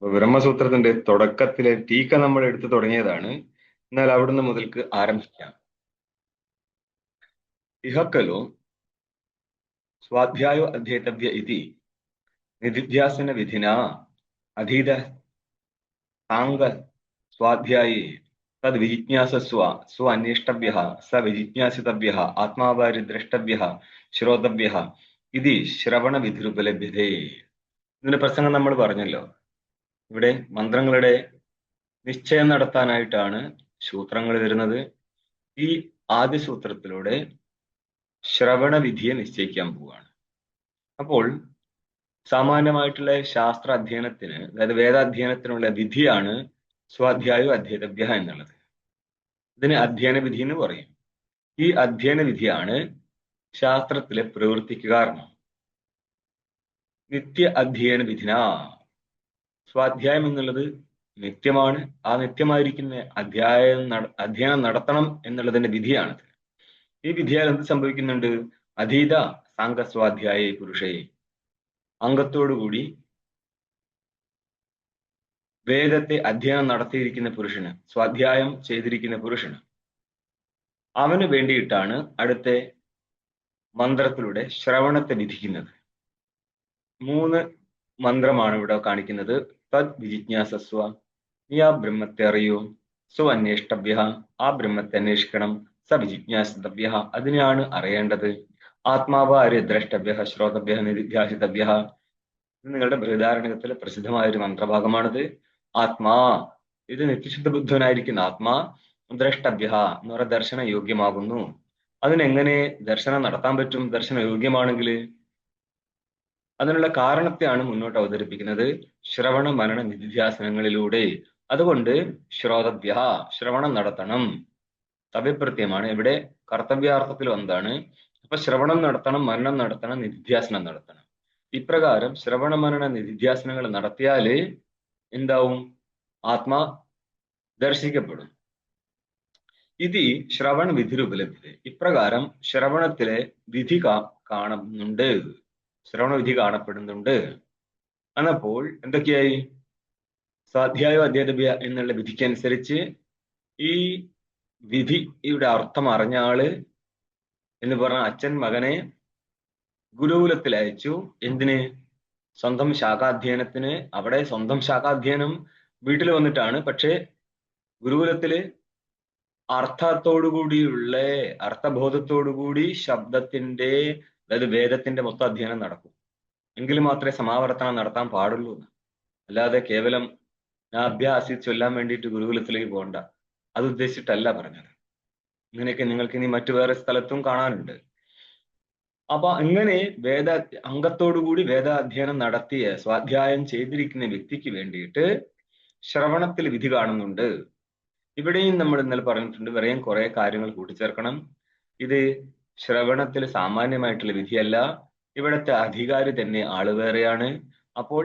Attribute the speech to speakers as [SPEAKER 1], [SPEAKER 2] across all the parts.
[SPEAKER 1] ബ്രഹ്മസൂത്രത്തിന്റെ തുടക്കത്തിലെ ടീക്ക നമ്മൾ എടുത്തു തുടങ്ങിയതാണ്. എന്നാൽ അവിടുന്ന് മുതൽക്ക് ആരംഭിക്കാം. ഇഹ ഖലു സ്വാധ്യായോ അധ്യേതവ്യ ഇതി നിധിധ്യാസന വിധിന അധീത സാംഗ സ്വാധ്യായേ തദ് വിജിജ്ഞാസസ്വ സ്വ അന്വേഷ്ടവ്യഃ സ വിജിജ്ഞാസിതവ്യഃ ആത്മാവാരി ദ്രഷ്ടവ്യഃ ശ്രോതവ്യഃ ഇതി ശ്രവണ വിധിരുപലഭ്യതേ. ഇതിന്റെ പ്രസംഗം നമ്മൾ പറഞ്ഞല്ലോ. ഇവിടെ മന്ത്രങ്ങളുടെ നിശ്ചയം നടത്താനായിട്ടാണ് സൂത്രങ്ങൾ വരുന്നത്. ഈ ആദ്യ സൂത്രത്തിലൂടെ ശ്രവണ വിധിയെ നിശ്ചയിക്കാൻ പോവുകയാണ്. അപ്പോൾ സാമാന്യമായിട്ടുള്ള ശാസ്ത്ര അധ്യയനത്തിന്, അതായത് വേദാധ്യയനത്തിനുള്ള വിധിയാണ് സ്വാധ്യായോ അധ്യേതവ്യ എന്നുള്ളത്. ഇതിന് അധ്യയന വിധി എന്ന് പറയും. ഈ അധ്യയന വിധിയാണ് ശാസ്ത്രത്തിലെ പ്രവൃത്തിക്ക് കാരണം. നിത്യ അധ്യയന വിധിന, സ്വാധ്യായം എന്നുള്ളത് നിത്യമാണ്. ആ നിത്യമായിരിക്കുന്ന അധ്യയനം നടത്തണം എന്നുള്ളതിന്റെ വിധിയാണ്. ഈ വിധിയാൽ എന്ത് സംഭവിക്കുന്നുണ്ട്? അധീത സാംഗസ്വാധ്യായ പുരുഷേ, അംഗത്തോടുകൂടി വേദത്തെ അധ്യയനം നടത്തിയിരിക്കുന്ന പുരുഷന്, സ്വാധ്യായം ചെയ്തിരിക്കുന്ന പുരുഷന്, അവന് വേണ്ടിയിട്ടാണ് അടുത്ത മന്ത്രത്തിലൂടെ ശ്രവണത്തെ വിധിക്കുന്നത്. 3 മന്ത്രമാണ് ഇവിടെ കാണിക്കുന്നത്. തദ് വിജിജ്ഞാസസ്വ, നീ ആ ബ്രഹ്മത്തെ അറിയൂ. സ്വ അന്വേഷ്ടവ്യ, ആ ബ്രഹ്മത്തെ അന്വേഷിക്കണം. സ വിജിജ്ഞാസിതവ്യ, അതിനെയാണ് അറിയേണ്ടത്. ആത്മാവ് ആര് ദ്രഷ്ടവ്യ ശ്രോതവ്യ നിധിധ്യാസിതവ്യ. ഇത് നിങ്ങളുടെ ബൃഹദാരണ്യകത്തിലെ പ്രസിദ്ധമായ ഒരു മന്ത്രഭാഗമാണിത്. ആത്മാ, ഇത് നിത്യശുദ്ധ ബുദ്ധനായിരിക്കുന്ന ആത്മാ, ദ്രഷ്ടവ്യ എന്ന് പറയുന്ന ദർശന യോഗ്യമാകുന്നു. അതിനെങ്ങനെ ദർശനം നടത്താൻ പറ്റും? ദർശന യോഗ്യമാണെങ്കിൽ അതിനുള്ള കാരണത്തെയാണ് മുന്നോട്ട് അവതരിപ്പിക്കുന്നത്. ശ്രവണ മനന നിധിധ്യാസനങ്ങളിലൂടെ. അതുകൊണ്ട് ശ്രോതവ്യ, ശ്രവണം നടത്തണം. തവ്യപ്രത്യമാണ് ഇവിടെ കർത്തവ്യാർത്ഥത്തിൽ വന്നതാണ്. അപ്പൊ ശ്രവണം നടത്തണം, മനനം നടത്തണം, നിധിധ്യാസനം നടത്തണം. ഇപ്രകാരം ശ്രവണ മനന നിധിധ്യാസനങ്ങൾ നടത്തിയാല് എന്താവും? ആത്മാ ദർശിക്കപ്പെടും. ഇത് ശ്രവണ വിധിരുപലഭ്യത, ഇപ്രകാരം ശ്രവണത്തിലെ വിധി കാണുന്നുണ്ട്, ശ്രവണ വിധി കാണപ്പെടുന്നുണ്ട്. എന്നപ്പോൾ എന്തൊക്കെയായി? സ്വാധ്യായോ അധ്യേതവ്യ എന്നുള്ള വിധിക്കനുസരിച്ച് ഈ വിധിയുടെ അർത്ഥം അറിഞ്ഞ ആള് എന്ന് പറഞ്ഞ അച്ഛൻ മകനെ ഗുരുകുലത്തിൽ അയച്ചു. എന്തിന്? സ്വന്തം ശാഖാധ്യയനത്തിന്. അവിടെ സ്വന്തം ശാഖാധ്യയനം വീട്ടിൽ വന്നിട്ടാണ്. പക്ഷെ ഗുരുകുലത്തില് അർത്ഥത്തോടുകൂടിയുള്ള, അർത്ഥബോധത്തോടുകൂടി ശബ്ദത്തിന്റെ, അതായത് വേദത്തിന്റെ മൊത്തം അധ്യയനം നടക്കും. എങ്കിൽ മാത്രമേ സമാവർത്തനം നടത്താൻ പാടുള്ളൂ. അല്ലാതെ കേവലം ഞാൻ അഭ്യാസി ചൊല്ലാൻ വേണ്ടിയിട്ട് ഗുരുകുലത്തിലേക്ക് പോകണ്ട, അത് ഉദ്ദേശിച്ചിട്ടല്ല പറഞ്ഞത്. ഇങ്ങനെയൊക്കെ നിങ്ങൾക്ക് ഇനി മറ്റു വേറെ സ്ഥലത്തും കാണാനുണ്ട്. അപ്പൊ അങ്ങനെ അംഗത്തോടുകൂടി വേദാധ്യയനം നടത്തിയ, സ്വാധ്യായം ചെയ്തിരിക്കുന്ന വ്യക്തിക്ക് വേണ്ടിയിട്ട് ശ്രവണത്തിൽ വിധി കാണുന്നുണ്ട്. ഇവിടെയും നമ്മൾ ഇന്നലെ പറഞ്ഞിട്ടുണ്ട്, വേറെയും കുറെ കാര്യങ്ങൾ കൂട്ടിച്ചേർക്കണം. ഇത് ശ്രവണത്തിൽ സാമാന്യമായിട്ടുള്ള വിധിയല്ല. ഇവിടുത്തെ അധികാരി തന്നെ ആള് വേറെയാണ്. അപ്പോൾ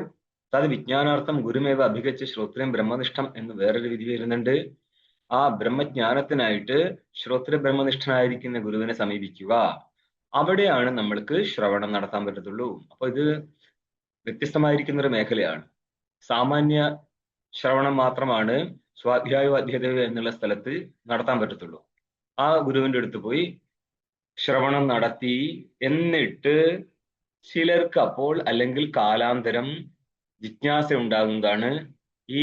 [SPEAKER 1] തത് വിജ്ഞാനാർത്ഥം ഗുരുമേവ അഭിഗച്ഛ ശ്രോത്രിയം ബ്രഹ്മനിഷ്ഠം എന്ന് വേറൊരു വിധി വരുന്നുണ്ട്. ആ ബ്രഹ്മജ്ഞാനത്തിനായിട്ട് ശ്രോത്ര ബ്രഹ്മനിഷ്ഠനായിരിക്കുന്ന ഗുരുവിനെ സമീപിക്കുക. അവിടെയാണ് നമ്മൾക്ക് ശ്രവണം നടത്താൻ പറ്റത്തുള്ളൂ. അപ്പൊ ഇത് വ്യത്യസ്തമായിരിക്കുന്ന ഒരു മേഖലയാണ്. സാമാന്യ ശ്രവണം മാത്രമാണ് സ്വാധ്യായോ അധ്യേതവ്യ എന്നുള്ള സ്ഥലത്ത് നടത്താൻ പറ്റത്തുള്ളൂ. ആ ഗുരുവിന്റെ അടുത്ത് പോയി ശ്രവണം നടത്തി, എന്നിട്ട് ചിലർക്ക് അപ്പോൾ അല്ലെങ്കിൽ കാലാന്തരം ജിജ്ഞാസ ഉണ്ടാകുന്നതാണ് ഈ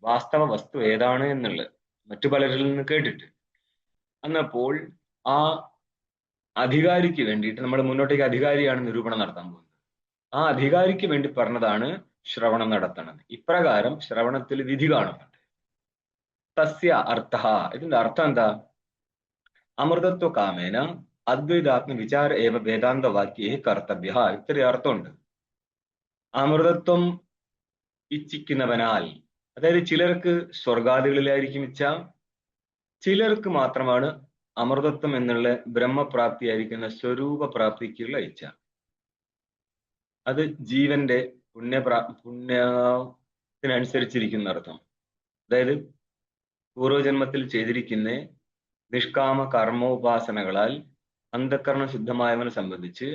[SPEAKER 1] വാസ്തവ വസ്തു ഏതാണ് എന്നുള്ളത്, മറ്റു പലരിൽ നിന്ന് കേട്ടിട്ട്. എന്നപ്പോൾ ആ അധികാരിക്ക് വേണ്ടിയിട്ട്, നമ്മൾ മുന്നോട്ടേക്ക് അധികാരിയാണ് നിരൂപണം നടത്താൻ പോകുന്നത്. ആ അധികാരിക്ക് വേണ്ടി പറഞ്ഞതാണ് ശ്രവണം നടത്തണത്. ഇപ്രകാരം ശ്രവണത്തിൽ വിധി കാണുന്നുണ്ട്. തസ്യ അർത്ഥ, ഇതിന്റെ അർത്ഥം എന്താ? അമൃതത്വ കാമേന അദ്വൈതാത്മ വിചാര ഏവ വേദാന്ത വാക്യേ കർത്തവ്യ. ഇത്രയും അർത്ഥമുണ്ട്. അമൃതത്വം ഇച്ഛിക്കുന്നവനാൽ, അതായത് ചിലർക്ക് സ്വർഗാദികളിലായിരിക്കും ഇച്ഛ, ചിലർക്ക് മാത്രമാണ് അമൃതത്വം എന്നുള്ള ബ്രഹ്മപ്രാപ്തിയായിരിക്കുന്ന സ്വരൂപ പ്രാപ്തിക്കുള്ള ഇച്ഛ. അത് ജീവന്റെ പുണ്യത്തിനനുസരിച്ചിരിക്കുന്ന അർത്ഥം. അതായത് പൂർവജന്മത്തിൽ ചെയ്തിരിക്കുന്ന നിഷ്കാമ കർമ്മോപാസനകളാൽ അന്ധക്കരണ ശുദ്ധമായവനെ സംബന്ധിച്ച്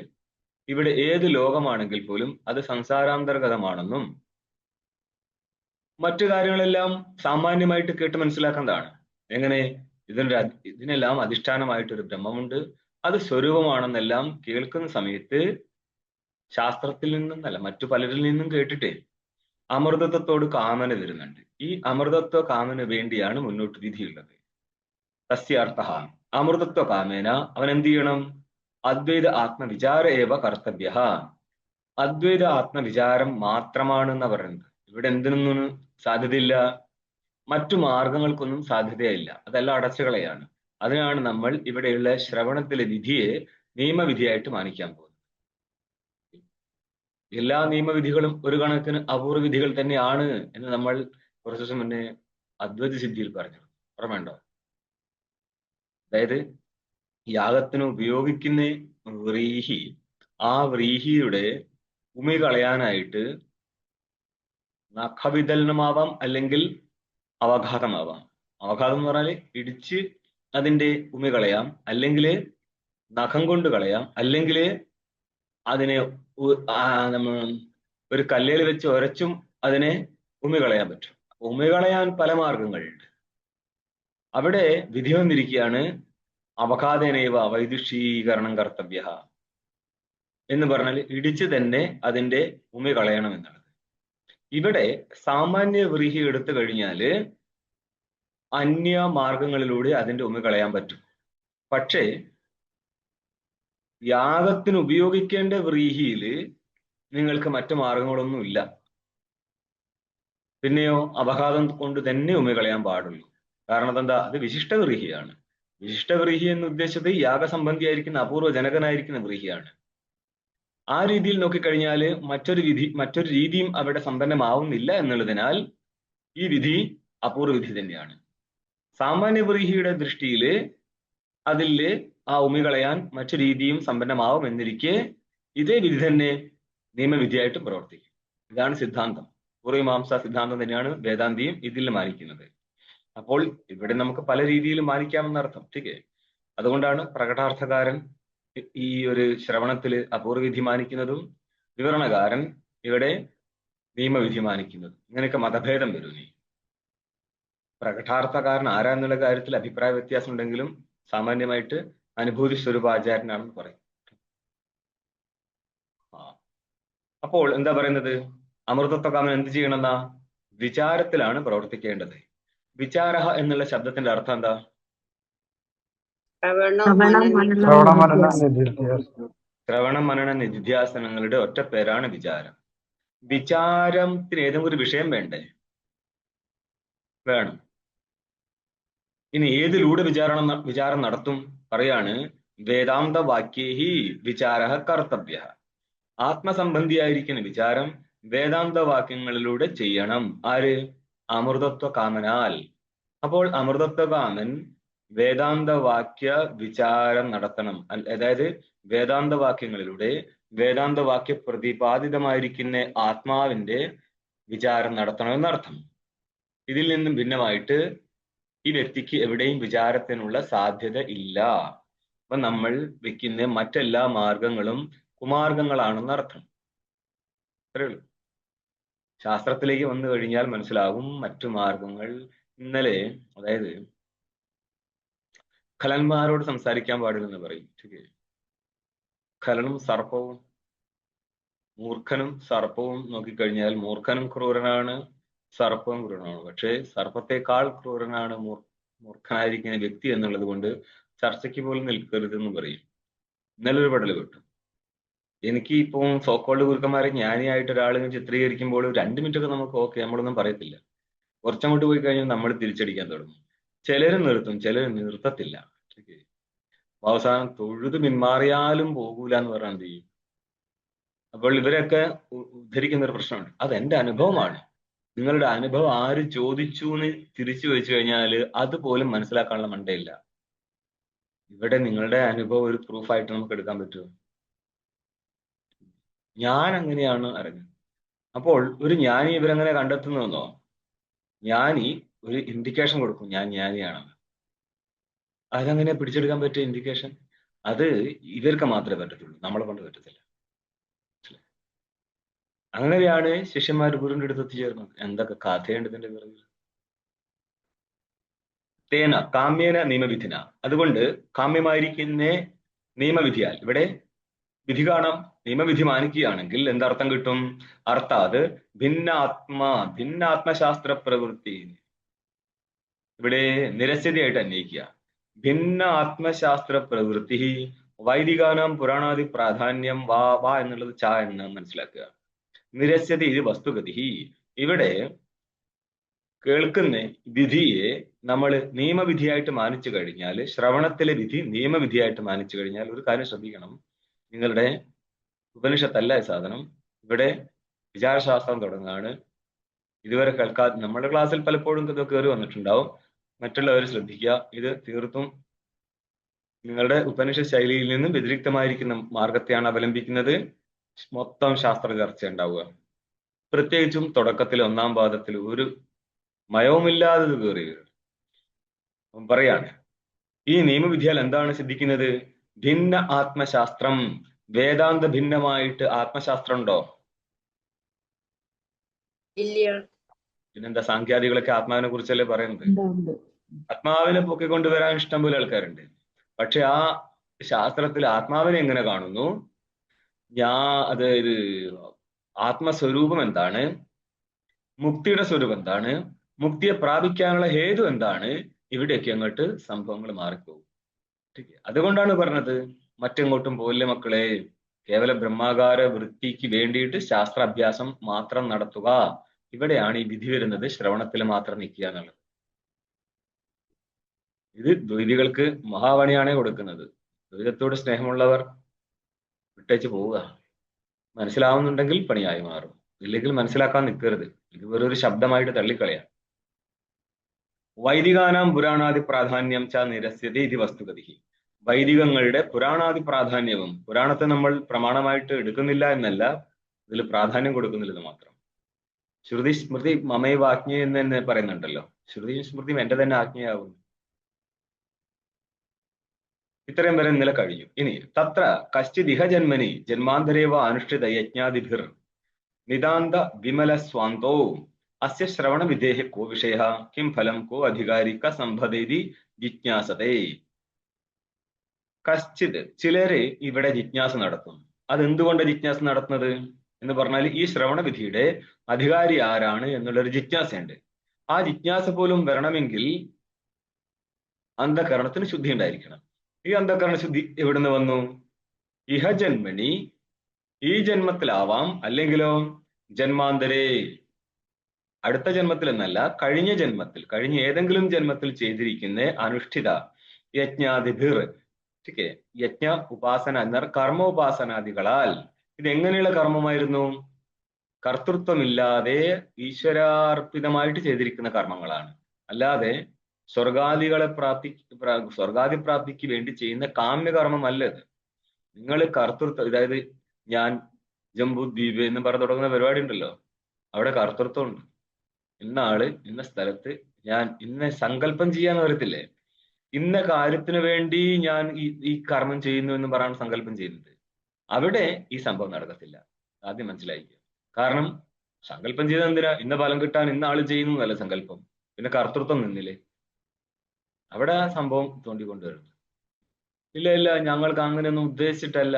[SPEAKER 1] ഇവിടെ ഏത് ലോകമാണെങ്കിൽ പോലും അത് സംസാരാന്തർഗതമാണെന്നും മറ്റു കാര്യങ്ങളെല്ലാം സാമാന്യമായിട്ട് കേട്ട് മനസ്സിലാക്കേണ്ടതാണ്. എങ്ങനെ? ഇതിനെല്ലാം അധിഷ്ഠാനമായിട്ടൊരു ബ്രഹ്മമുണ്ട്, അത് സ്വരൂപമാണെന്നെല്ലാം കേൾക്കുന്ന സമയത്ത് ശാസ്ത്രത്തിൽ നിന്നല്ല മറ്റു പലരിൽ നിന്നും കേട്ടിട്ട് അമൃതത്വത്തോട് കാമന വരുന്നുണ്ട്. ഈ അമൃതത്വ കാമന വേണ്ടിയാണ് മുന്നോട്ട് വിധിയുള്ളത്. തസ്യാർത്ഥ അമൃതത്വ കാമേന അവൻ എന്ത് ചെയ്യണം? അദ്വൈത ആത്മവിചാര ഏവ കർത്തവ്യ. അദ്വൈത ആത്മവിചാരം മാത്രമാണെന്ന് പറയുന്നത്. ഇവിടെ എന്തിനൊന്നും സാധ്യതയില്ല, മറ്റു മാർഗങ്ങൾക്കൊന്നും സാധ്യതയില്ല, അതെല്ലാം അടച്ചുകളയാണ്. അതിനാണ് നമ്മൾ ഇവിടെയുള്ള ശ്രവണത്തിലെ വിധിയെ നിയമവിധിയായിട്ട് മാനിക്കാൻ പോകുന്നത്. എല്ലാ നിയമവിധികളും ഒരു കണക്കിന് അപൂർവ വിധികൾ തന്നെയാണ് എന്ന് നമ്മൾ കുറച്ചു ദിവസം മുന്നേ അദ്വൈത സിദ്ധിയിൽ പറഞ്ഞു. ഓർമ്മയുണ്ടോ? അതായത് യാഗത്തിന് ഉപയോഗിക്കുന്ന വ്രീഹി, ആ വ്രീഹിയുടെ ഉമി കളയാനായിട്ട് നഖവിതലനമാവാം, അല്ലെങ്കിൽ അവഘാതമാവാം. അവഘാതം എന്ന് പറഞ്ഞാൽ ഇടിച്ച് അതിന്റെ ഉമി കളയാം, അല്ലെങ്കിൽ നഖം കൊണ്ട് കളയാം, അല്ലെങ്കിൽ അതിനെ നമ്മൾ ഒരു കല്ലേൽ വെച്ച് ഉരച്ചും അതിനെ ഉമി കളയാൻ പറ്റും. ഉമി കളയാൻ പല മാർഗങ്ങളുണ്ട്. അവിടെ വിധി വന്നിരിക്കുകയാണ് അവഘാതേനൈവ വൈദുഷീകരണം കർത്തവ്യ എന്ന് പറഞ്ഞാൽ ഇടിച്ച് തന്നെ അതിന്റെ ഉമി കളയണം എന്നുള്ളത്. ഇവിടെ സാമാന്യ വ്രീഹി എടുത്തു കഴിഞ്ഞാല് അന്യ മാർഗങ്ങളിലൂടെ അതിന്റെ ഉമി കളയാൻ പറ്റും. പക്ഷേ യാഗത്തിന് ഉപയോഗിക്കേണ്ട വ്രീഹിയിൽ നിങ്ങൾക്ക് മറ്റു മാർഗങ്ങളൊന്നുമില്ല. പിന്നെയോ അപഘാതം കൊണ്ട് തന്നെ ഉമി കളയാൻ പാടുള്ളൂ. കാരണം എന്താ? അത് വിശിഷ്ട വ്രീഹിയാണ്. വിശിഷ്ട വ്രീഹി എന്ന് ഉദ്ദേശിച്ചത് യാഗസംബന്ധിയായിരിക്കുന്ന അപൂർവ ജനകനായിരിക്കുന്ന വ്രീഹിയാണ്. ആ രീതിയിൽ നോക്കിക്കഴിഞ്ഞാൽ മറ്റൊരു രീതിയും അവിടെ സമ്പന്നമാവുന്നില്ല എന്നുള്ളതിനാൽ ഈ വിധി അപൂർവ വിധി തന്നെയാണ്. സാമാന്യ വ്രീഹിയുടെ ദൃഷ്ടിയിൽ അതില് ആ ഉമി കളയാൻ മറ്റു രീതിയും സമ്പന്നമാവും എന്നിരിക്കെ ഇതേ വിധി തന്നെ നിയമവിധിയായിട്ട് പ്രവർത്തിക്കും. ഇതാണ് സിദ്ധാന്തം. പൂർവമീമാംസാ സിദ്ധാന്തം തന്നെയാണ് വേദാന്തിയും ഇതിൽ മാനിക്കുന്നത്. അപ്പോൾ ഇവിടെ നമുക്ക് പല രീതിയിൽ മാനിക്കാമെന്നർത്ഥം. ടീക്കേ. അതുകൊണ്ടാണ് പ്രകടാർത്ഥകാരൻ ഈ ഒരു ശ്രവണത്തില് അപൂർവവിധി മാനിക്കുന്നതും വിവരണകാരൻ ഇവിടെ നിയമവിധി മാനിക്കുന്നതും. ഇങ്ങനെയൊക്കെ മതഭേദം വരും. നീ പ്രകടാർത്ഥകാരൻ ആരാന്നുള്ള കാര്യത്തിൽ അഭിപ്രായ വ്യത്യാസം ഉണ്ടെങ്കിലും സാമാന്യമായിട്ട് അനുഭൂതി സ്വരൂപാചാര്യനാണെന്ന് പറയും. അപ്പോൾ എന്താ പറയുന്നത്? അമൃതത്വകാമൻ എന്ത് ചെയ്യണമെന്നാ? വിചാരത്തിലാണ് പ്രവർത്തിക്കേണ്ടത്. വിചാര എന്നുള്ള ശബ്ദത്തിന്റെ അർത്ഥം എന്താ? ശ്രവണ മനന നിധിധ്യാസനങ്ങളുടെ ഒറ്റ പേരാണ് വിചാരം. വിചാരത്തിന് ഏതെങ്കിലും ഒരു വിഷയം വേണ്ടേ? വേണം. ഇനി ഏതിലൂടെ വിചാരം നടത്തും? പറയാണ് വേദാന്ത വാക്യേഹി വിചാര കർത്തവ്യ. ആത്മസംബന്ധിയായിരിക്കുന്ന വിചാരം വേദാന്ത വാക്യങ്ങളിലൂടെ ചെയ്യണം. ആര്? അമൃതത്വ കാമനാൽ. അപ്പോൾ അമൃതത്വ കാമൻ വേദാന്ത വാക്യ വിചാരം നടത്തണം. അതായത് വേദാന്ത വാക്യങ്ങളിലൂടെ വേദാന്ത വാക്യ പ്രതിപാദിതമായിരിക്കുന്ന ആത്മാവിന്റെ വിചാരം നടത്തണം എന്നർത്ഥം. ഇതിൽ നിന്നും ഭിന്നമായിട്ട് ഈ വ്യക്തിക്ക് എവിടെയും വിചാരത്തിനുള്ള സാധ്യത ഇല്ല. അപ്പൊ നമ്മൾ വെക്കുന്ന മറ്റെല്ലാ മാർഗങ്ങളും കുമാർഗങ്ങളാണെന്നർത്ഥം. അത്രയുള്ളൂ. ശാസ്ത്രത്തിലേക്ക് വന്നു കഴിഞ്ഞാൽ മനസ്സിലാകും മറ്റു മാർഗങ്ങൾ. ഇന്നലെ അതായത് ഖലന്മാരോട് സംസാരിക്കാൻ പാടില്ലെന്ന് പറയും. ഖലനും സർപ്പവും, മൂർഖനും സർപ്പവും നോക്കിക്കഴിഞ്ഞാൽ മൂർഖനും ക്രൂരനാണ്, സർപ്പവും ക്രൂരനാണ്. പക്ഷേ സർപ്പത്തെക്കാൾ ക്രൂരനാണ് മൂർഖനായിരിക്കുന്ന വ്യക്തി എന്നുള്ളത് കൊണ്ട് ചർച്ചയ്ക്ക് പോലും നിൽക്കരുതെന്ന് പറയും. ഇന്നലെ ഒരു പടൽ കിട്ടും. എനിക്ക് ഇപ്പം സോക്കോൾഡ് ഗുരുക്കന്മാരെ ജ്ഞാനിയായിട്ട് ഒരാളിനെ ചിത്രീകരിക്കുമ്പോൾ 2 മിനിറ്റൊക്കെ നമുക്ക് ഓക്കെ, നമ്മളൊന്നും പറയത്തില്ല. കുറച്ചങ്ങോട്ട് പോയി കഴിഞ്ഞാൽ നമ്മൾ തിരിച്ചടിക്കാൻ തുടങ്ങും. ചിലര് നിർത്തും, ചിലര് നിർത്തത്തില്ല. അവസാനം തൊഴുത് പിന്മാറിയാലും പോകൂല എന്ന് പറഞ്ഞാൽ എന്ത് ചെയ്യും? അപ്പോൾ ഇവരൊക്കെ ഉദ്ധരിക്കുന്ന ഒരു പ്രശ്നമുണ്ട്. അത് എന്റെ അനുഭവമാണ്. നിങ്ങളുടെ അനുഭവം ആര് ചോദിച്ചു എന്ന് തിരിച്ചു വെച്ചു കഴിഞ്ഞാൽ അതുപോലും മനസ്സിലാക്കാനുള്ള മണ്ടയില്ല. ഇവിടെ നിങ്ങളുടെ അനുഭവം ഒരു പ്രൂഫായിട്ട് നമുക്ക് എടുക്കാൻ പറ്റുമോ? ഞാൻ അങ്ങനെയാണ് അറിഞ്ഞത്. അപ്പോൾ ഒരു ജ്ഞാനി ഇവരെങ്ങനെ കണ്ടെത്തുന്നതെന്നോ? ജ്ഞാനി ഒരു ഇൻഡിക്കേഷൻ കൊടുക്കും, ഞാൻ ജ്ഞാനിയാണെന്ന്. അതെങ്ങനെ പിടിച്ചെടുക്കാൻ പറ്റിയ ഇൻഡിക്കേഷൻ? അത് ഇവർക്ക് മാത്രമേ പറ്റത്തുള്ളൂ, നമ്മളെ കൊണ്ട് പറ്റത്തില്ല. അങ്ങനെയാണ് ശിഷ്യന്മാർ ഗുരുവിന്റെ അടുത്ത് എത്തിച്ചേർന്നത്. എന്തൊക്കെ കഥയുണ്ട് ഇതിന്റെ പിറകിൽ. തേന കാമ്യേന നിയമവിധിന, അതുകൊണ്ട് കാമ്യമായിരിക്കുന്ന നിയമവിധിയാൽ, ഇവിടെ വിധി കാണാം, നിയമവിധി മാനിക്കുകയാണെങ്കിൽ എന്തർത്ഥം കിട്ടും? അർത്ഥാത് ഭിന്നാത്മശാസ്ത്ര പ്രവൃത്തി, ഇവിടെ നിരസ്യതയായിട്ട് അന്വയിക്കുക. ഭിന്ന ആത്മശാസ്ത്ര പ്രവൃത്തി വൈദികാനാം പുരാണാദി പ്രാധാന്യം വാ വാ എന്നുള്ളത് ച എന്ന് മനസ്സിലാക്കുക. നിരസ്യത ഇത് വസ്തുഗതി. ഇവിടെ കേൾക്കുന്ന വിധിയെ നമ്മൾ നിയമവിധിയായിട്ട് മാനിച്ചു കഴിഞ്ഞാൽ, ശ്രവണത്തിലെ വിധി നിയമവിധിയായിട്ട് മാനിച്ചു കഴിഞ്ഞാൽ, ഒരു കാര്യം ശ്രദ്ധിക്കണം, നിങ്ങളുടെ ഉപനിഷത്തല്ല ഈ സാധനം, ഇവിടെ വിചാരശാസ്ത്രം തുടങ്ങുകയാണ്. ഇതുവരെ കേൾക്കാതെ നമ്മുടെ ക്ലാസ്സിൽ പലപ്പോഴും ഇത് കയറി വന്നിട്ടുണ്ടാവും, മറ്റുള്ളവർ ശ്രദ്ധിക്കുക. ഇത് തീർത്തും നിങ്ങളുടെ ഉപനിഷത്ത് ശൈലിയിൽ നിന്നും വ്യതിരിക്തമായിരിക്കുന്ന മാർഗത്തെയാണ് അവലംബിക്കുന്നത്. മൊത്തം ശാസ്ത്ര ചർച്ച ഉണ്ടാവുക. പ്രത്യേകിച്ചും തുടക്കത്തിൽ 1-ാം പാദത്തിൽ ഒരു മയവുമില്ലാതെ ഇത് കയറി വരും. പറയാണ്, ഈ നിയമവിധിയാൽ എന്താണ് സിദ്ധിക്കുന്നത്? ഭിന്ന ആത്മശാസ്ത്രം. വേദാന്ത ഭിന്നമായിട്ട് ആത്മശാസ്ത്രം ഉണ്ടോ? പിന്നെന്താ, സാങ്ഖ്യാദികളൊക്കെ ആത്മാവിനെ കുറിച്ചല്ലേ പറയുന്നത്. ആത്മാവിനെ പൊക്കിക്കൊണ്ടുവരാൻ ഇഷ്ടംപോലെ ആൾക്കാരുണ്ട്. പക്ഷെ ആ ശാസ്ത്രത്തിൽ ആത്മാവിനെ എങ്ങനെ കാണുന്നു, അതായത് ആത്മസ്വരൂപം എന്താണ്, മുക്തിയുടെ സ്വരൂപം എന്താണ്, മുക്തിയെ പ്രാപിക്കാനുള്ള ഹേതു എന്താണ്, ഇവിടെയൊക്കെ അങ്ങോട്ട് സംഭവങ്ങൾ മാറിപ്പോകും. അതുകൊണ്ടാണ് പറഞ്ഞത് മറ്റെങ്ങോട്ടും പോയില്ല മക്കളെ, കേവല ബ്രഹ്മാകാര വൃത്തിക്ക് വേണ്ടിയിട്ട് ശാസ്ത്രാഭ്യാസം മാത്രം നടത്തുക. ഇവിടെയാണ് ഈ വിധി വരുന്നത്, ശ്രവണത്തിൽ മാത്രം നിൽക്കുക എന്നുള്ളത്. ഇത് ദ്വൈതികൾക്ക് മഹാപണിയാണ് കൊടുക്കുന്നത്. ദ്വൈതത്തോട് സ്നേഹമുള്ളവർ വിട്ടേച്ച് പോവുക. മനസ്സിലാവുന്നുണ്ടെങ്കിൽ പണിയായി മാറും, ഇല്ലെങ്കിൽ മനസ്സിലാക്കാൻ നിൽക്കരുത്. ഇത് വെറൊരു ശബ്ദമായിട്ട് തള്ളിക്കളയാം. വൈദികാനാം പുരാണാദി പ്രാധാന്യം ച നിരസ്യത ഇത് വസ്തുഗതി. വൈദികങ്ങളുടെ പുരാണാദി പ്രാധാന്യവും, പുരാണത്തെ നമ്മൾ പ്രമാണമായിട്ട് എടുക്കുന്നില്ല എന്നല്ല, ഇതിൽ പ്രാധാന്യം കൊടുക്കുന്നില്ലെന്ന് മാത്രം. ശ്രുതി സ്മൃതി മമൈവ ആജ്ഞ എന്ന് തന്നെ പറയുന്നുണ്ടല്ലോ. ശ്രുതിയും സ്മൃതിയും എന്റെ തന്നെ ആജ്ഞയാകുന്നു. ഇത്രയും വരെ ഇന്നലെ കഴിഞ്ഞു. ഇനി തത്ര കശ്ചിദിഹ ജന്മനി ജന്മാന്തരേവ അനുഷ്ഠിത യജ്ഞാദിഭിർ നിതാന്ത വിമല സ്വാന്തോ അസ്യ ശ്രവണ വിധേഹ കോ വിഷയ കിം ഫലം കോ അധികാരി ക സംഭതേതി ജിജ്ഞാസതേ. കശ്ചിത് ചിലര് ഇവിടെ ജിജ്ഞാസ നടത്തും. അതെന്തുകൊണ്ട് ജിജ്ഞാസ നടത്തുന്നത് എന്ന് പറഞ്ഞാൽ, ഈ ശ്രവണ വിധിയുടെ അധികാരി ആരാണ് എന്നുള്ളൊരു ജിജ്ഞാസയുണ്ട്. ആ ജിജ്ഞാസ പോലും വരണമെങ്കിൽ അന്ധകരണത്തിന് ശുദ്ധി ഉണ്ടായിരിക്കണം. ഈ അന്ധകരണ ശുദ്ധി എവിടുന്ന് വന്നു? ഇഹ ജന്മനി, ഈ ജന്മത്തിലാവാം, അല്ലെങ്കിലോ ജന്മാന്തരേ, അടുത്ത ജന്മത്തിൽ എന്നല്ല, കഴിഞ്ഞ ജന്മത്തിൽ, കഴിഞ്ഞ ഏതെങ്കിലും ജന്മത്തിൽ ചെയ്തിരിക്കുന്ന അനുഷ്ഠിത യജ്ഞാദിഭിർ, യജ്ഞ ഉപാസന എന്നാൽ കർമ്മ ഉപാസനാദികളാൽ. ഇത് എങ്ങനെയുള്ള കർമ്മമായിരുന്നു? കർത്തൃത്വമില്ലാതെ ഈശ്വരാർപ്പിതമായിട്ട് ചെയ്തിരിക്കുന്ന കർമ്മങ്ങളാണ്. അല്ലാതെ സ്വർഗാദി പ്രാപ്തിക്ക് വേണ്ടി ചെയ്യുന്ന കാമ്യകർമ്മമല്ല ഇത്. നിങ്ങൾ കർത്തൃത്വം, അതായത് ഞാൻ ജംബുദ്വീപ് എന്ന് പറഞ്ഞു തുടങ്ങുന്ന പരിപാടി ഉണ്ടല്ലോ, അവിടെ കർത്തൃത്വം ഉണ്ട്. ഇന്ന ആള് ഇന്ന സ്ഥലത്ത് ഞാൻ ഇന്ന സങ്കല്പം ചെയ്യാന്ന് പറയത്തില്ലേ, ഇന്ന കാര്യത്തിന് വേണ്ടി ഞാൻ ഈ കർമ്മം ചെയ്യുന്നു എന്ന് പറയാൻ സങ്കല്പം ചെയ്യുന്നത്. അവിടെ ഈ സംഭവം നടക്കത്തില്ല. ആദ്യം മനസ്സിലായിരിക്കും. കാരണം സങ്കല്പം ചെയ്ത എന്തിനാ? ഇന്ന ഫലം കിട്ടാൻ ഇന്ന ആള് ചെയ്യുന്നു എന്നല്ല സങ്കല്പം. പിന്നെ കർത്തൃത്വം നിന്നില്ലേ, അവിടെ ആ സംഭവം തോണ്ടിക്കൊണ്ടുവരുന്നു. ഇല്ല ഞങ്ങൾക്ക് അങ്ങനെയൊന്നും ഉദ്ദേശിച്ചിട്ടല്ല.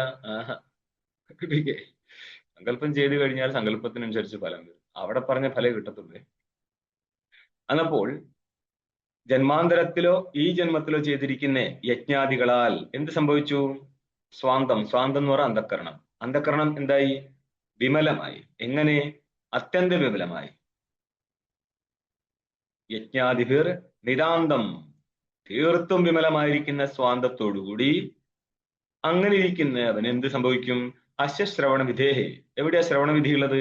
[SPEAKER 1] സങ്കല്പം ചെയ്തു കഴിഞ്ഞാൽ സങ്കല്പത്തിനനുസരിച്ച് ഫലം വരും. അവിടെ പറഞ്ഞ ഫലം കിട്ടത്തുള്ളേ. അന്നപ്പോൾ ജന്മാന്തരത്തിലോ ഈ ജന്മത്തിലോ ചെയ്തിരിക്കുന്ന യജ്ഞാദികളാൽ എന്ത് സംഭവിച്ചു? സ്വാന്തം എന്ന് പറഞ്ഞ അന്ധക്കരണം. അന്ധക്കരണം എന്തായി? വിമലമായി. എങ്ങനെ? അത്യന്ത വിമലമായി. യജ്ഞാദിഭിർ നിതാന്തം, തീർത്തും വിമലമായിരിക്കുന്ന സ്വാന്തത്തോടുകൂടി അങ്ങനെ ഇരിക്കുന്ന അവൻ എന്ത് സംഭവിക്കും? അശ്യ ശ്രവണ വിധേഹേ. എവിടെയാ ശ്രവണ വിധി ഉള്ളത്?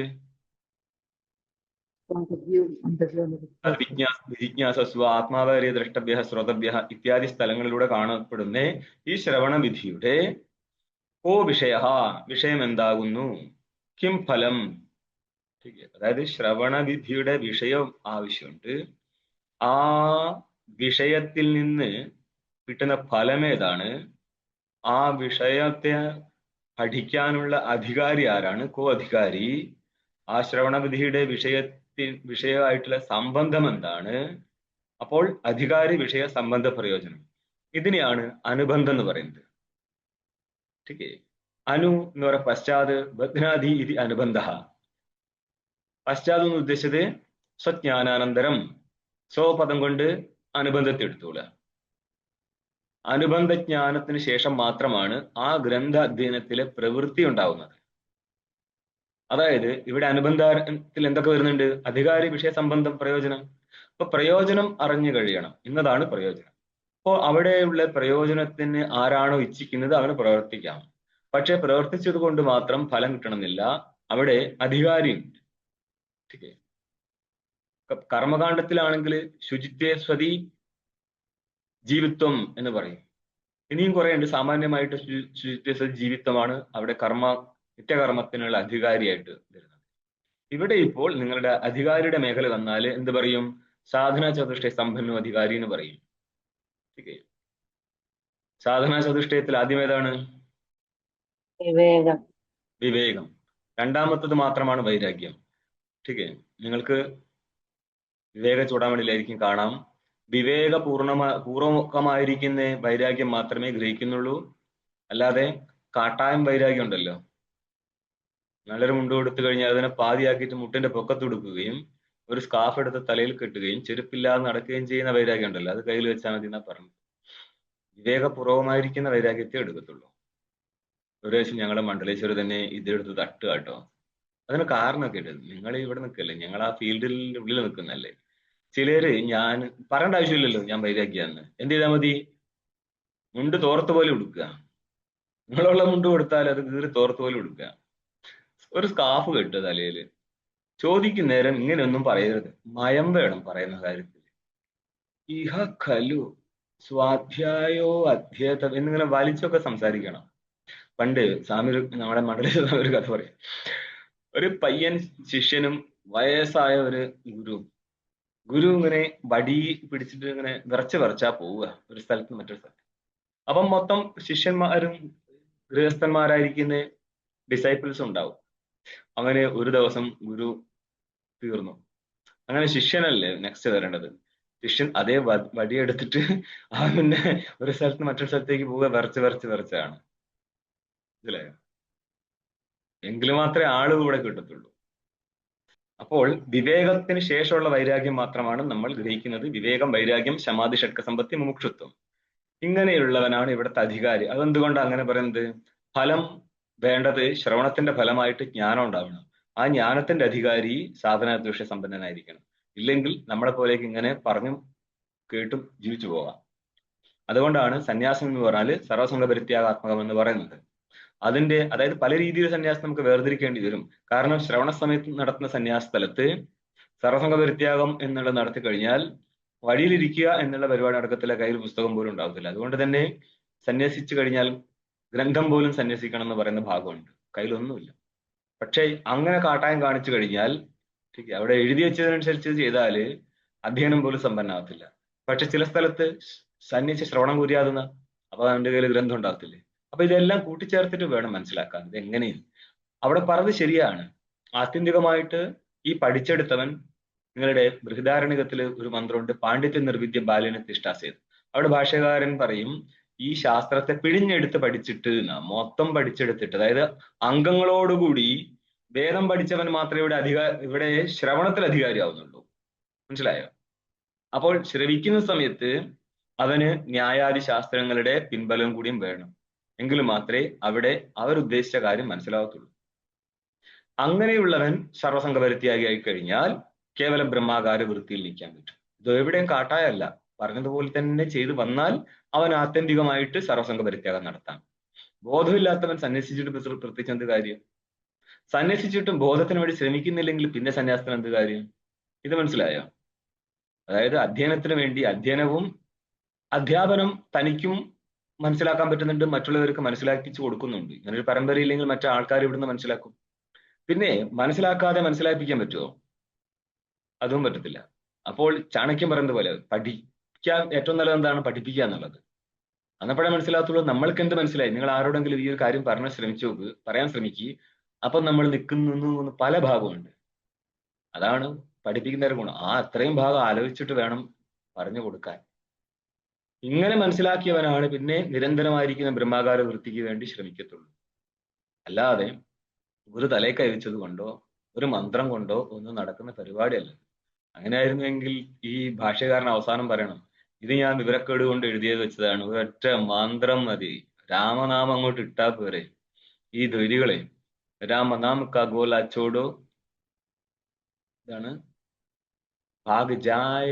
[SPEAKER 1] ജിജ്ഞാസസ്വ ആത്മാവേറിയ ദ്രഷ്ടഭ്യ ശ്രോതഭ്യ ഇത്യാദി സ്ഥലങ്ങളിലൂടെ കാണപ്പെടുന്ന ഈ ശ്രവണ വിധിയുടെ കോ വിഷയ, വിഷയം എന്താകുന്നു? കിം ഫലം. അതായത് ശ്രവണ വിധിയുടെ വിഷയം ആവശ്യമുണ്ട്. ആ വിഷയത്തിൽ നിന്ന് കിട്ടുന്ന ഫലം ഏതാണ്? ആ വിഷയത്തെ പഠിക്കാനുള്ള അധികാരി ആരാണ്? കോ അധികാരി. ആ ശ്രവണവിധിയുടെ വിഷയമായിട്ടുള്ള സംബന്ധം എന്താണ്? അപ്പോൾ അധികാരി വിഷയ സംബന്ധ പ്രയോജനം. ഇതിനെയാണ് അനുബന്ധം എന്ന് പറയുന്നത്. ठीक അനു എന്ന് പറയുന്ന പശ്ചാത് ബധ്നാദി ഇത് അനുബന്ധ. പശ്ചാത് എന്ന് ഉദ്ദേശിച്ചത് സ്വജ്ഞാനാനന്തരം. സ്വപദം കൊണ്ട് അനുബന്ധത്തെ എടുത്തോളുക. അനുബന്ധ ജ്ഞാനത്തിന് ശേഷം മാത്രമാണ് ആ ഗ്രന്ഥ അധ്യയനത്തിലെ പ്രവൃത്തി ഉണ്ടാവുന്നത്. അതായത് ഇവിടെ അനുബന്ധത്തിൽ എന്തൊക്കെ വരുന്നുണ്ട്? അധികാരി വിഷയ സംബന്ധം പ്രയോജനം. അപ്പൊ പ്രയോജനം അറിഞ്ഞു കഴിയണം എന്നതാണ് പ്രയോജനം. അപ്പോൾ അവിടെയുള്ള പ്രയോജനത്തിന് ആരാണോ ഇച്ഛിക്കുന്നത് അവന് പ്രവർത്തിക്കാം. പക്ഷെ പ്രവർത്തിച്ചത് കൊണ്ട് മാത്രം ഫലം കിട്ടണമെന്നില്ല. അവിടെ അധികാരിയുണ്ട്. കർമ്മകാണ്ഡത്തിലാണെങ്കിൽ ശുചിത്വ സ്വതി ജീവിത്വം എന്ന് പറയും. ഇനിയും കുറെ ഉണ്ട്. സാമാന്യമായിട്ട് ശുചിത്വ ജീവിത്വമാണ് അവിടെ നിത്യകർമ്മത്തിനുള്ള അധികാരിയായിട്ട് വരുന്നത്. ഇവിടെ ഇപ്പോൾ നിങ്ങളുടെ അധികാരിയുടെ മേഖല വന്നാൽ എന്ത് പറയും? സാധന ചതുഷ്ടയ സമ്പന്നോ അധികാരി എന്ന് പറയും. സാധന ചതുഷ്ടയത്തിൽ ആദ്യം ഏതാണ്?
[SPEAKER 2] വിവേകം.
[SPEAKER 1] വിവേകം. രണ്ടാമത്തത് മാത്രമാണ് വൈരാഗ്യം. ठीक നിങ്ങൾക്ക് വിവേക ചൂടാമണിയിലായിരിക്കും കാണാം. പൂർവകമായിരിക്കുന്ന വൈരാഗ്യം മാത്രമേ ഗ്രഹിക്കുന്നുള്ളൂ. അല്ലാതെ കാട്ടായം വൈരാഗ്യം ഉണ്ടല്ലോ, നല്ലൊരു മുണ്ട് കൊടുത്തു കഴിഞ്ഞാൽ അതിനെ പാതിയാക്കിയിട്ട് മുട്ടിന്റെ പൊക്കത്ത് കൊടുക്കുകയും ഒരു സ്കാർഫ് എടുത്ത് തലയിൽ കെട്ടുകയും ചെരുപ്പില്ലാതെ നടക്കുകയും ചെയ്യുന്ന വൈരാഗ്യം ഉണ്ടല്ലോ, അത് കയ്യിൽ വെച്ചാൽ മതി എന്നാ പറഞ്ഞു. വിവേകപൂർവമായിരിക്കുന്ന വൈരാഗ്യത്തെ എടുക്കത്തുള്ളൂ. ഒരു പ്രാവശ്യം ഞങ്ങളുടെ മണ്ഡലേശ്വരി തന്നെ ഇതെടുത്ത് തട്ടുക കേട്ടോ. അതിന് കാരണമൊക്കെ ഉണ്ട്. നിങ്ങൾ ഇവിടെ നിൽക്കല്ലേ, ഞങ്ങൾ ആ ഫീൽഡിന്റെ ഉള്ളിൽ നിൽക്കുന്നല്ലേ. ചിലര് ഞാൻ പറയേണ്ട ആവശ്യമില്ലല്ലോ ഞാൻ വൈരാഗ്യാന്ന്. എന്ത് ചെയ്താൽ മതി? മുണ്ട് തോർത്ത് പോലെ ഉടുക്കുക. നിങ്ങളുള്ള മുണ്ട് കൊടുത്താൽ അത് കീറി തോർത്ത് പോലെ ഉടുക്കുക. ഒരു സ്കാർഫ് കെട്ടുക തലയില്. ചോദിക്കുന്ന നേരം ഇങ്ങനെയൊന്നും പറയരുത്. മയം വേണം പറയുന്ന കാര്യത്തിൽ. ഇഹ ഖലു സ്വാധ്യായോ അധ്യേതം എന്നിങ്ങനെ വലിച്ചൊക്കെ സംസാരിക്കണം. പണ്ട് സ്വാമി നമ്മുടെ മണ്ഡലത്തിൽ ഒരു കഥ പറയും. ഒരു പയ്യൻ ശിഷ്യനും വയസ്സായ ഒരു ഗുരു ഇങ്ങനെ വടി പിടിച്ചിട്ട് ഇങ്ങനെ വിറച്ചാ പോവുക ഒരു സ്ഥലത്ത് മറ്റൊരു സ്ഥലത്ത്. അപ്പം മൊത്തം ശിഷ്യന്മാരും ഗൃഹസ്ഥന്മാരായിരിക്കുന്ന ഡിസൈപ്പിൾസും ഉണ്ടാവും. അങ്ങനെ ഒരു ദിവസം ഗുരു തീർന്നു. അങ്ങനെ ശിഷ്യനല്ലേ നെക്സ്റ്റ് വരേണ്ടത്. ശിഷ്യൻ അതേ വടിയെടുത്തിട്ട് പിന്നെ ഒരു സ്ഥലത്ത് മറ്റൊരു സ്ഥലത്തേക്ക് പോവുക വിറച്ചാണ്. മനസ്സിലായോ? എങ്കിലും മാത്രമേ ആള് കൂടെ കിട്ടത്തുള്ളൂ. അപ്പോൾ വിവേകത്തിന് ശേഷമുള്ള വൈരാഗ്യം മാത്രമാണ് നമ്മൾ ഗ്രഹിക്കുന്നത്. വിവേകം, വൈരാഗ്യം, ശമാധി, ഷഡ്കസമ്പത്തി, മുമുക്ഷുത്വം. ഇങ്ങനെയുള്ളവനാണ് ഇവിടുത്തെ അധികാരി. അതെന്തുകൊണ്ടാണ് അങ്ങനെ പറയുന്നത്? ഫലം വേണ്ടത് ശ്രവണത്തിന്റെ ഫലമായിട്ട് ജ്ഞാനം ഉണ്ടാവണം. ആ ജ്ഞാനത്തിന്റെ അധികാരി സാധനാദോഷ സമ്പന്നനായിരിക്കണം. ഇല്ലെങ്കിൽ നമ്മളെ പോലേക്ക് ഇങ്ങനെ പറഞ്ഞും കേട്ടും ജീവിച്ചു പോകാം. അതുകൊണ്ടാണ് സന്യാസം എന്ന് പറഞ്ഞാൽ സർവസംഗ പരിത്യാഗാത്മകം എന്ന് പറയുന്നത്. അതായത് പല രീതിയിൽ സന്യാസം നമുക്ക് വേർതിരിക്കേണ്ടി വരും. കാരണം ശ്രവണ സമയത്ത് നടത്തുന്ന സന്യാസ സ്ഥലത്ത് സർവസംഗ പരിത്യാഗം എന്നുള്ളത് നടത്തി കഴിഞ്ഞാൽ വഴിയിലിരിക്കുക എന്നുള്ള പരിപാടി നടക്കത്തില്ല. കയ്യിൽ പുസ്തകം പോലും ഉണ്ടാകത്തില്ല. അതുകൊണ്ട് തന്നെ സന്യസിച്ചു കഴിഞ്ഞാൽ ഗ്രന്ഥം പോലും സന്യസിക്കണം എന്ന് പറയുന്ന ഭാഗമുണ്ട്. കയ്യിലൊന്നുമില്ല. പക്ഷേ അങ്ങനെ കാട്ടായം കാണിച്ചു കഴിഞ്ഞാൽ അവിടെ എഴുതി വെച്ചതിനനുസരിച്ച് ചെയ്താല് അധ്യയനം പോലും സമ്പന്നാകത്തില്ല. പക്ഷെ ചില സ്ഥലത്ത് സന്യസിച്ച് ശ്രവണം കൂരിയാതുന്ന അപ്പൊ അവന്റെ കയ്യിൽ ഗ്രന്ഥം ഉണ്ടാകത്തില്ലേ. അപ്പൊ ഇതെല്ലാം കൂട്ടിച്ചേർത്തിട്ട് വേണം മനസ്സിലാക്കാൻ ഇത് എങ്ങനെയും. അവിടെ പറഞ്ഞത് ശരിയാണ്. ആത്യന്തികമായിട്ട് ഈ പഠിച്ചെടുത്തവൻ, നിങ്ങളുടെ ബൃഹദാരണ്യകത്തില് ഒരു മന്ത്രമുണ്ട്, പാണ്ഡിത്യ നിർവിദ്യ ബാല്യനെ തിഷ്ടാസേത്. അവിടെ ഭാഷ്യകാരൻ പറയും ഈ ശാസ്ത്രത്തെ പിഴിഞ്ഞെടുത്ത് പഠിച്ചിട്ട് മൊത്തം പഠിച്ചെടുത്തിട്ട്, അതായത് അംഗങ്ങളോടുകൂടി വേദം പഠിച്ചവൻ മാത്രമേ ഇവിടെ ശ്രവണത്തിൽ അധികാരിയാവുന്നുള്ളൂ. മനസ്സിലായോ? അപ്പോൾ ശ്രവിക്കുന്ന സമയത്ത് അവന് ന്യായാദി ശാസ്ത്രങ്ങളുടെ പിൻബലം കൂടിയും വേണം. എങ്കിലും മാത്രമേ അവിടെ അവരുദ്ദേശിച്ച കാര്യം മനസ്സിലാവത്തുള്ളൂ. അങ്ങനെയുള്ളവൻ സർവസംഘപരിത്യാഗിയായി കഴിഞ്ഞാൽ കേവലം ബ്രഹ്മാകാര വൃത്തിയിൽ നിൽക്കാൻ പറ്റും. ഇത് എവിടെയും കാട്ടായല്ല, പറഞ്ഞതുപോലെ തന്നെ ചെയ്തു വന്നാൽ അവൻ ആത്യന്തികമായിട്ട് സർവസംഘ പരിത്യാഗം നടത്താം. ബോധമില്ലാത്തവൻ സന്യസിച്ചിട്ട് പ്രത്യേകിച്ച് എന്ത് കാര്യം? സന്യസിച്ചിട്ടും ബോധത്തിന് വേണ്ടി ശ്രമിക്കുന്നില്ലെങ്കിൽ പിന്നെ സന്യാസത്തിന് എന്ത് കാര്യം? ഇത് മനസ്സിലായോ? അതായത് അധ്യയനത്തിന് വേണ്ടി അധ്യയനവും അധ്യാപനം തനിക്കും മനസ്സിലാക്കാൻ പറ്റുന്നുണ്ട്, മറ്റുള്ളവർക്ക് മനസ്സിലാക്കിച്ചു കൊടുക്കുന്നുണ്ട്. ഇങ്ങനെ ഒരു പരമ്പരയില്ലെങ്കിൽ മറ്റു ആൾക്കാർ ഇവിടുന്ന് മനസ്സിലാക്കും. പിന്നെ മനസ്സിലാക്കാതെ മനസ്സിലാക്കിക്കാൻ പറ്റുമോ? അതും പറ്റത്തില്ല. അപ്പോൾ ചാണക്യം പറയുന്നത് പോലെ പഠിക്കാൻ ഏറ്റവും നല്ലത് എന്താണ്? പഠിപ്പിക്കുക എന്നുള്ളത്. അന്നപ്പോഴേ മനസ്സിലാകത്തുള്ളൂ. നമ്മൾക്ക് എന്ത് മനസ്സിലായി? നിങ്ങൾ ആരോടെങ്കിലും ഈ ഒരു കാര്യം പറയാൻ ശ്രമിക്കുക. അപ്പൊ നമ്മൾ നിൽക്കുന്നു പല ഭാഗമുണ്ട്. അതാണ് പഠിപ്പിക്കുന്ന ഒരു ഗുണം. ആ അത്രയും ഭാഗം ആലോചിച്ചിട്ട് വേണം പറഞ്ഞു കൊടുക്കാൻ. ഇങ്ങനെ മനസ്സിലാക്കിയവനാണ് പിന്നെ നിരന്തരമായിരിക്കുന്ന ബ്രഹ്മാകാര വൃത്തിക്ക് വേണ്ടി ശ്രമിക്കത്തുള്ളൂ. അല്ലാതെ ഒരു തലേ കൈവച്ചത് കൊണ്ടോ ഒരു മന്ത്രം കൊണ്ടോ ഒന്നും നടക്കുന്ന പരിപാടിയല്ല. അങ്ങനെയായിരുന്നെങ്കിൽ ഈ ഭാഷ്യകാരൻ അവസാനം പറയണം, ഇത് ഞാൻ വിവരക്കേട് കൊണ്ട് എഴുതിയത് വെച്ചതാണ്, ഒരൊറ്റ മന്ത്രം മതി, രാമനാമം അങ്ങോട്ട് ഇട്ടാ പോരെ. ഈ ധ്വരികളെ രാമനാം കഗോല ചോടോ, ഇതാണ് ഭാഗ് ജായ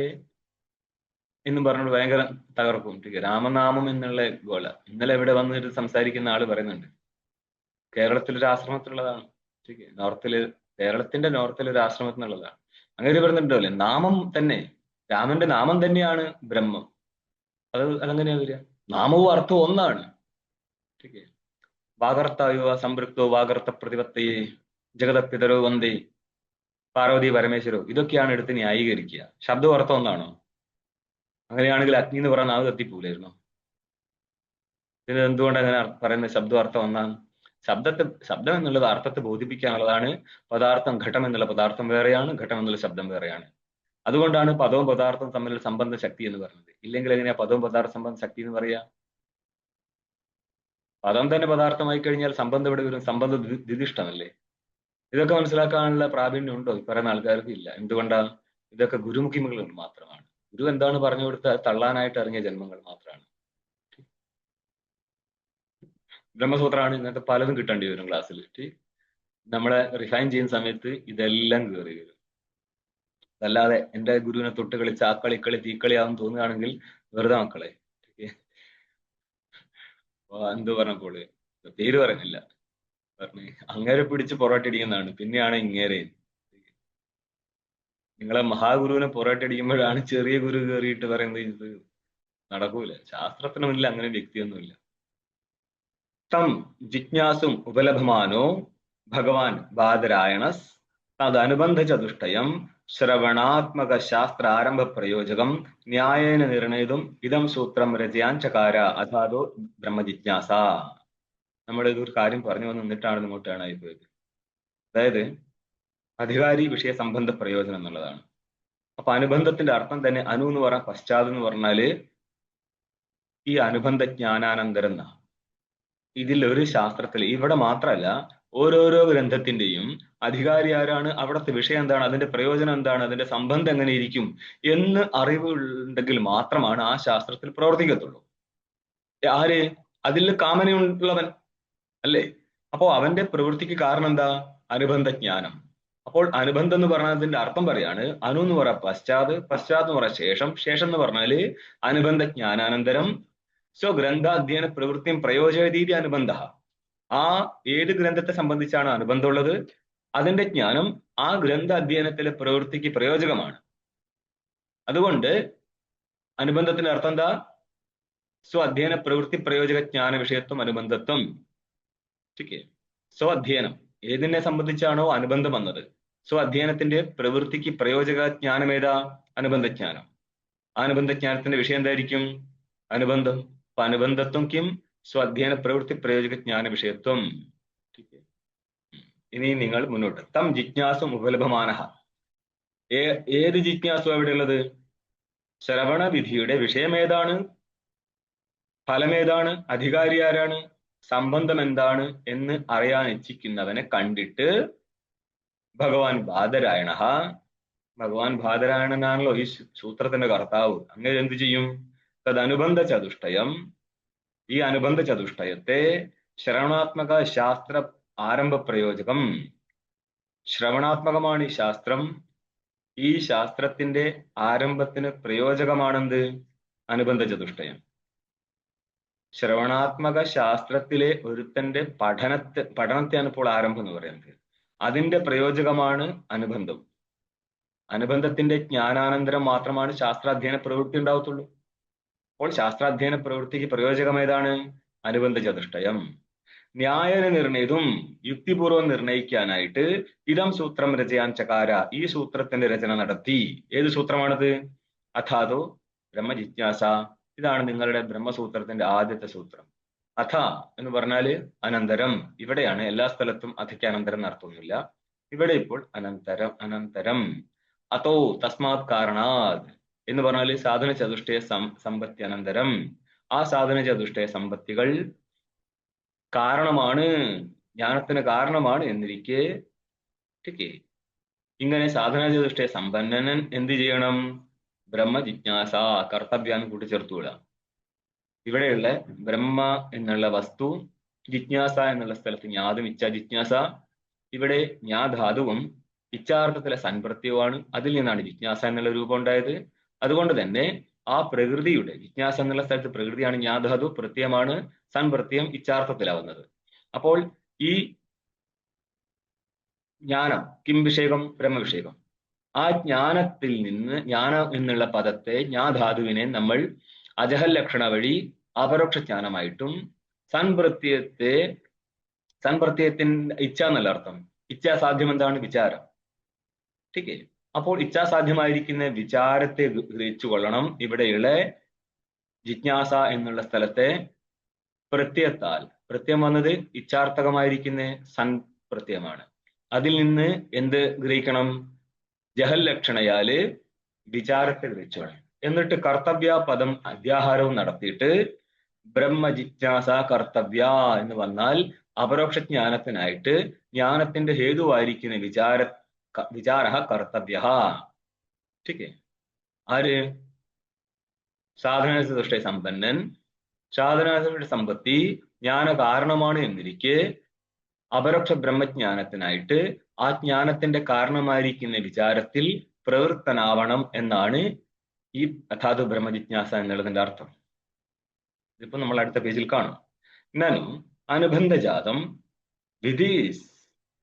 [SPEAKER 1] എന്നും പറഞ്ഞുകൊണ്ട് ഭയങ്കര തകർക്കും. രാമനാമം എന്നുള്ള ഗോല ഇന്നലെ ഇവിടെ വന്നിട്ട് സംസാരിക്കുന്ന ആള് പറയുന്നുണ്ട്, കേരളത്തിലൊരു ആശ്രമത്തിലുള്ളതാണ്. നോർത്തില്, കേരളത്തിന്റെ നോർത്തിൽ ഒരു ആശ്രമത്തിനുള്ളതാണ്. അങ്ങനെ പറയുന്നുണ്ടല്ലേ, നാമം തന്നെ, രാമന്റെ നാമം തന്നെയാണ് ബ്രഹ്മം. അതെങ്ങനെയാ വരിക? നാമവും അർത്ഥവും ഒന്നാണ്. വാഗർത്തായുവ സംപൃക്തോ വാഗർത്ത പ്രതിപത്തയെ ജഗതപിതരോ വന്ദേ പാർവതി പരമേശ്വരോ, ഇതൊക്കെയാണ് എടുത്ത് ന്യായീകരിക്കുക. ശബ്ദവും അർത്ഥം ഒന്നാണോ? അങ്ങനെയാണെങ്കിൽ അഗ്നി എന്ന് പറഞ്ഞ നാവ് കത്തിപ്പോലായിരുന്നോ? ഇത് എന്തുകൊണ്ട് അങ്ങനെ പറയുന്ന ശബ്ദം അർത്ഥം ഒന്നാണ്? ശബ്ദം എന്നുള്ളത് അർത്ഥത്തെ ബോധിപ്പിക്കാനുള്ളതാണ്. പദാർത്ഥം, ഘട്ടം എന്നുള്ള പദാർത്ഥം വേറെയാണ്, ഘട്ടം എന്നുള്ള ശബ്ദം വേറെയാണ്. അതുകൊണ്ടാണ് പദവും പദാർത്ഥവും തമ്മിലുള്ള സംബന്ധ ശക്തി എന്ന് പറയുന്നത്. ഇല്ലെങ്കിൽ എങ്ങനെയാ പദവും പദാർത്ഥ സംബന്ധ ശക്തി എന്ന് പറയാ? പദം തന്നെ പദാർത്ഥമായി കഴിഞ്ഞാൽ സംബന്ധം ഇവിടെ വരും, സംബന്ധ ദ്വിധിഷ്ടമല്ലേ? ഇതൊക്കെ മനസ്സിലാക്കാനുള്ള പ്രാവീണ്യം ഉണ്ടോ ഈ പറയുന്ന ആൾക്കാർക്ക്? ഇല്ല. എന്തുകൊണ്ടാണ്? ഇതൊക്കെ ഗുരുമുഖിമകൾ മാത്രമാണ്. ഗുരു എന്താണ് പറഞ്ഞു കൊടുത്ത തള്ളാനായിട്ട് ഇറങ്ങിയ ജന്മങ്ങൾ മാത്രമാണ്. ബ്രഹ്മസൂത്രമാണ് ഇന്നത്തെ പലതും കിട്ടേണ്ടി വരും ക്ലാസ്സിൽ. നമ്മളെ റിഫൈൻ ചെയ്യുന്ന സമയത്ത് ഇതെല്ലാം കയറി വരും. അതല്ലാതെ എന്റെ ഗുരുവിനെ തൊട്ട് കളിച്ച് ആ കളിക്കളി തീക്കളിയാവും തോന്നുകയാണെങ്കിൽ വെറുതെ മക്കളെ. എന്ത് പറഞ്ഞപ്പോള് പേര് പറഞ്ഞില്ല, പറഞ്ഞ് അങ്ങേരെ പിടിച്ച് പൊറോട്ടടിക്കുന്നതാണ്. പിന്നെയാണ് ഇങ്ങേരെ. നിങ്ങളെ മഹാഗുരുവിനെ പൊറോട്ടടിക്കുമ്പോഴാണ് ചെറിയ ഗുരു കയറിയിട്ട് പറയുന്നത് ഇത് നടക്കൂല. ശാസ്ത്രത്തിന് മുന്നിൽ അങ്ങനെ വ്യക്തിയൊന്നുമില്ല. തം ജിജ്ഞാസും ഉപലഭമാനോ ഭഗവാൻ ബാദരായണസ് തദനുബന്ധ ചതുഷ്ടയം ശ്രവണാത്മക ശാസ്ത്ര ആരംഭ പ്രയോജകം ന്യായേന നിർണയിതും ഇതം സൂത്രം രചയാൻ ചകാര അഥാതോ ബ്രഹ്മജിജ്ഞാസ. നമ്മൾ ഇതൊരു കാര്യം പറഞ്ഞു വന്ന് നിന്നിട്ടാണ് ഇങ്ങോട്ടാണ് ആയിപ്പോയത്. അതായത് അധികാരി വിഷയ സംബന്ധ പ്രയോജനം എന്നുള്ളതാണ്. അപ്പൊ അനുബന്ധത്തിന്റെ അർത്ഥം തന്നെ അനു എന്ന് പറഞ്ഞാൽ പശ്ചാത്തലം എന്ന് പറഞ്ഞാല് ഈ അനുബന്ധ ജ്ഞാനാനന്തരം. ഇതിൽ ഒരു ശാസ്ത്രത്തിൽ ഇവിടെ മാത്രമല്ല, ഓരോരോ ഗ്രന്ഥത്തിന്റെയും അധികാരി ആരാണ്, അവിടുത്തെ വിഷയം എന്താണ്, അതിന്റെ പ്രയോജനം എന്താണ്, അതിന്റെ സംബന്ധം എങ്ങനെ ഇരിക്കും എന്ന് അറിവുണ്ടെങ്കിൽ മാത്രമാണ് ആ ശാസ്ത്രത്തിൽ പ്രവർത്തിക്കത്തുള്ളൂ. ആര്? അതിൽ കാമനയുള്ളവൻ അല്ലേ? അപ്പോ അവന്റെ പ്രവൃത്തിക്ക് കാരണം എന്താ? അനുബന്ധ ജ്ഞാനം. അപ്പോൾ അനുബന്ധം എന്ന് പറഞ്ഞാൽ അതിന്റെ അർത്ഥം പറയാണ്, അനു എന്ന് പറയാ പശ്ചാത്ത്, പശ്ചാത്ത് എന്ന് പറയാ ശേഷം, ശേഷം എന്ന് പറഞ്ഞാല് അനുബന്ധ ജ്ഞാനാനന്തരം സ്വഗ്രന്ഥാധ്യയന പ്രവൃത്തിയും പ്രയോജനരീതി അനുബന്ധ. ആ ഏത് ഗ്രന്ഥത്തെ സംബന്ധിച്ചാണ് അനുബന്ധമുള്ളത്, അതിന്റെ ജ്ഞാനം ആ ഗ്രന്ഥ അധ്യയനത്തിലെ പ്രവൃത്തിക്ക് പ്രയോജകമാണ്. അതുകൊണ്ട് അനുബന്ധത്തിന്റെ അർത്ഥം എന്താ? അധ്യയന പ്രവൃത്തി പ്രയോജക ജ്ഞാന വിഷയത്വം അനുബന്ധത്വം. അധ്യയനം ഏതിനെ സംബന്ധിച്ചാണോ അനുബന്ധം വന്നത്, അധ്യയനത്തിന്റെ പ്രവൃത്തിക്ക് പ്രയോജക ജ്ഞാനം ഏതാ? അനുബന്ധ ജ്ഞാനം. ആ അനുബന്ധ ജ്ഞാനത്തിന്റെ വിഷയം എന്തായിരിക്കും? അനുബന്ധം. അപ്പൊ അനുബന്ധത്വം കിം അധ്യയന പ്രവൃത്തി പ്രയോജക ജ്ഞാന വിഷയത്വം. ഇനി നിങ്ങൾ മുന്നോട്ട്. തം ജിജ്ഞാസും ഉപലഭമാനഹ. ഏത് ജിജ്ഞാസു അവിടെയുള്ളത്? ശ്രവണ വിധിയുടെ വിഷയം ഏതാണ്, ഫലമേതാണ്, അധികാരി ആരാണ്, സംബന്ധം എന്താണ് എന്ന് അറിയാൻ ഇച്ഛിക്കുന്നവനെ കണ്ടിട്ട് ഭഗവാൻ ബാദരായണ, ഭഗവാൻ ബാദരായണനാണല്ലോ ഈ സൂത്രത്തിന്റെ കർത്താവ്, അങ്ങനെ എന്ത് ചെയ്യും? തദനുബന്ധ ചതുഷ്ടയം, ഈ അനുബന്ധ ചതുഷ്ടയത്തെ ശ്രവണാത്മക ശാസ്ത്ര ആരംഭ പ്രയോജകം. ശ്രവണാത്മകമാണ് ഈ ശാസ്ത്രം. ഈ ശാസ്ത്രത്തിന്റെ ആരംഭത്തിന് പ്രയോജകമാണെന്ത്? അനുബന്ധ ചതുഷ്ടയം. ശ്രവണാത്മക ശാസ്ത്രത്തിലെ ഒരുത്തന്റെ പഠനത്തെയാണ് ഇപ്പോൾ ആരംഭം എന്ന് പറയുന്നത്. അതിന്റെ പ്രയോജകമാണ് അനുബന്ധം. അനുബന്ധത്തിന്റെ ജ്ഞാനാനന്തരം മാത്രമാണ് ശാസ്ത്രാധ്യയന പ്രവൃത്തി ഉണ്ടാവത്തുള്ളൂ. അപ്പോൾ ശാസ്ത്രാധ്യയന പ്രവൃത്തിക്ക് പ്രയോജകം ഏതാണ്? അനുബന്ധ ചതുഷ്ടയം. ന്യായന നിർണയിതും, യുക്തിപൂർവ്വം നിർണയിക്കാനായിട്ട് ഇതം സൂത്രം രചയാൻ ചകാര, ഈ സൂത്രത്തിന്റെ രചന നടത്തി. ഏത് സൂത്രമാണത്? അഥാതോ ബ്രഹ്മജിജ്ഞാസ, ഇതാണ് നിങ്ങളുടെ ബ്രഹ്മസൂത്രത്തിന്റെ ആദ്യത്തെ സൂത്രം. അഥ എന്ന് പറഞ്ഞാല് അനന്തരം. ഇവിടെയാണ്, എല്ലാ സ്ഥലത്തും അഥയ്ക്ക് അനന്തരം നടത്തുന്നില്ല. ഇവിടെ ഇപ്പോൾ അനന്തരം അനന്തരം അതോ തസ്മാത് കാരണാത് എന്ന് പറഞ്ഞാൽ സാധന ചതുഷ്ടയ സമ്പത്തി അനന്തരം ആ സാധന ചതുഷ്ടയ സമ്പത്തികൾ കാരണമാണ്, ജ്ഞാനത്തിന് കാരണമാണ് എന്നിരിക്കെ ഇങ്ങനെ സാധന ചതുഷ്ടയ സമ്പന്നൻ എന്ത് ചെയ്യണം? ബ്രഹ്മ ജിജ്ഞാസ കർത്തവ്യാന്ന് കൂട്ടിച്ചേർത്തുവിടാം. ഇവിടെയുള്ള ബ്രഹ്മ എന്നുള്ള വസ്തു, ജിജ്ഞാസ എന്നുള്ള സ്ഥലത്ത് ജ്ഞാതും ഇച്ഛ ജിജ്ഞാസ, ഇവിടെ ജ്ഞാധാതുവും ഇച്ഛാർത്ഥത്തിലെ സൻപ്രത്യവുമാണ്. അതിൽ നിന്നാണ് ജിജ്ഞാസ എന്നുള്ള രൂപം ഉണ്ടായത്. അതുകൊണ്ട് തന്നെ ആ പ്രകൃതിയുടെ ജിജ്ഞാസ എന്നുള്ള സ്ഥലത്ത് പ്രകൃതിയാണ് ജ്ഞാധാതു, പ്രത്യയമാണ് സൻപ്രത്യം ഇച്ഛാർത്ഥത്തിലാവുന്നത്. അപ്പോൾ ഈ ജ്ഞാനം കിം വിഷയകം ബ്രഹ്മവിഷയകം, ആ ജ്ഞാനത്തിൽ നിന്ന് ജ്ഞാനം എന്നുള്ള പദത്തെ ജ്ഞാധാതുവിനെ നമ്മൾ അജഹൽ ലക്ഷണ വഴി അപരോക്ഷ ജ്ഞാനമായിട്ടും സൻപ്രത്യയത്തിന്റെ ഇച്ഛ എന്നല്ല അർത്ഥം. ഇച്ഛാസാധ്യം എന്താണ്? വിചാരം. ടീക്കേ. അപ്പോൾ ഇച്ഛാസാധ്യമായിരിക്കുന്ന വിചാരത്തെ ഗ്രഹിച്ചു കൊള്ളണം. ഇവിടെയുള്ള ജിജ്ഞാസ എന്നുള്ള സ്ഥലത്തെ പ്രത്യയത്താൽ, പ്രത്യയം വന്നത് ഇച്ഛാർത്ഥകമായിരിക്കുന്ന സൻപ്രത്യയമാണ്. അതിൽ നിന്ന് എന്ത് ഗ്രഹിക്കണം? ജഹൽ ലക്ഷണയാല് വിചാരത്തെ ഗ്രഹിച്ചോളണം. എന്നിട്ട് കർത്തവ്യ പദം അധ്യാഹാരവും നടത്തിയിട്ട് ബ്രഹ്മ ജിജ്ഞാസ കർത്തവ്യ എന്ന് വന്നാൽ അപരോക്ഷ ജ്ഞാനത്തിനായിട്ട് ജ്ഞാനത്തിന്റെ ഹേതുവായിരിക്കുന്ന വിചാര കർത്തവ്യ. ടീക്കേ. ആര്? സാധനാദൃഷ്ട സമ്പന്നൻ. സാധനാദൃഷ്ട സമ്പത്തി ജ്ഞാന കാരണമാണ് എന്നിരിക്കെ അപരോക്ഷ ബ്രഹ്മജ്ഞാനത്തിനായിട്ട് ആ ജ്ഞാനത്തിന്റെ കാരണമായിരിക്കുന്ന വിചാരത്തിൽ പ്രവൃത്തനാവണം എന്നാണ് ഈ അഥാതു ബ്രഹ്മജിജ്ഞാസ എന്നുള്ളതിന്റെ അർത്ഥം. ഇതിപ്പോ നമ്മൾ അടുത്ത പേജിൽ കാണും. നനു അനുബന്ധജാതം വിധി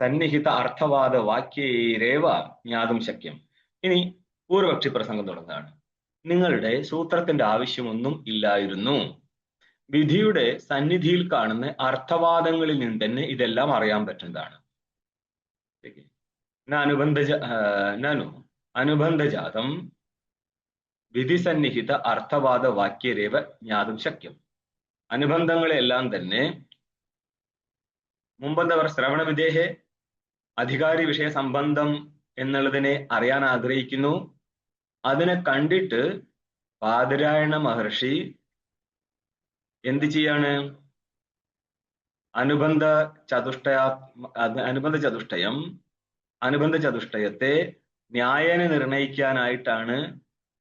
[SPEAKER 1] സന്നിഹിത അർത്ഥവാദ വാക്യേരേവ ജ്ഞാതും ശക്യം. ഇനി പൂർവപക്ഷി പ്രസംഗം തുടങ്ങുകയാണ്. നിങ്ങളുടെ സൂത്രത്തിന്റെ ആവശ്യമൊന്നും ഇല്ലായിരുന്നു. വിധിയുടെ സന്നിധിയിൽ കാണുന്ന അർത്ഥവാദങ്ങളിൽ നിന്ന് തന്നെ ഇതെല്ലാം അറിയാൻ പറ്റുന്നതാണ്. നനു അനുബന്ധജാതം വിധിസന്നിഹിത അർത്ഥവാദ വാക്യരേവ ജ്ഞാതും ശക്യം. അനുബന്ധങ്ങളെല്ലാം തന്നെ മുമ്പെന്തവർ ശ്രവണ വിധേഹെ അധികാരി വിഷയ സംബന്ധം എന്നുള്ളതിനെ അറിയാൻ ആഗ്രഹിക്കുന്നു. അതിനെ കണ്ടിട്ട് ബാദരായണ മഹർഷി എന്ത് ചെയ്യാണ്? അനുബന്ധ ചതുഷ്ടയത്തെ ന്യായനെ നിർണയിക്കാനായിട്ടാണ്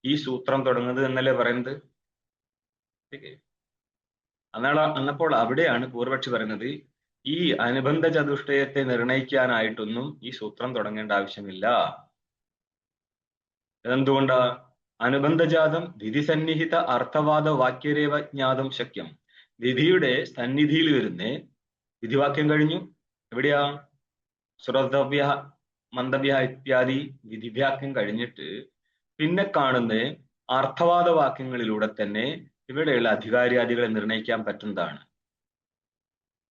[SPEAKER 1] ഈ സൂത്രം തുടങ്ങുന്നത് എന്നല്ലേ പറയുന്നത്. അന്നപ്പോൾ അവിടെയാണ് പൂർവപക്ഷി പറയുന്നത് ഈ അനുബന്ധ ചതുഷ്ടയത്തെ നിർണയിക്കാനായിട്ടൊന്നും ഈ സൂത്രം തുടങ്ങേണ്ട ആവശ്യമില്ല. എന്തുകൊണ്ടാ? അനുബന്ധജാതം വിധി സന്നിഹിത അർത്ഥവാദ വാക്യരേവ ജ്ഞാതും ശക്യം. വിധിയുടെ സന്നിധിയിൽ വരുന്ന വിധിവാക്യം കഴിഞ്ഞു. എവിടെയാ? ശ്രോതവ്യ മന്ദവ്യ ഇത്യാദി വിധിവാക്യം കഴിഞ്ഞിട്ട് പിന്നെ കാണുന്ന അർത്ഥവാദ വാക്യങ്ങളിലൂടെ തന്നെ ഇവിടെയുള്ള അധികാരിയാദികളെ നിർണയിക്കാൻ പറ്റുന്നതാണ്.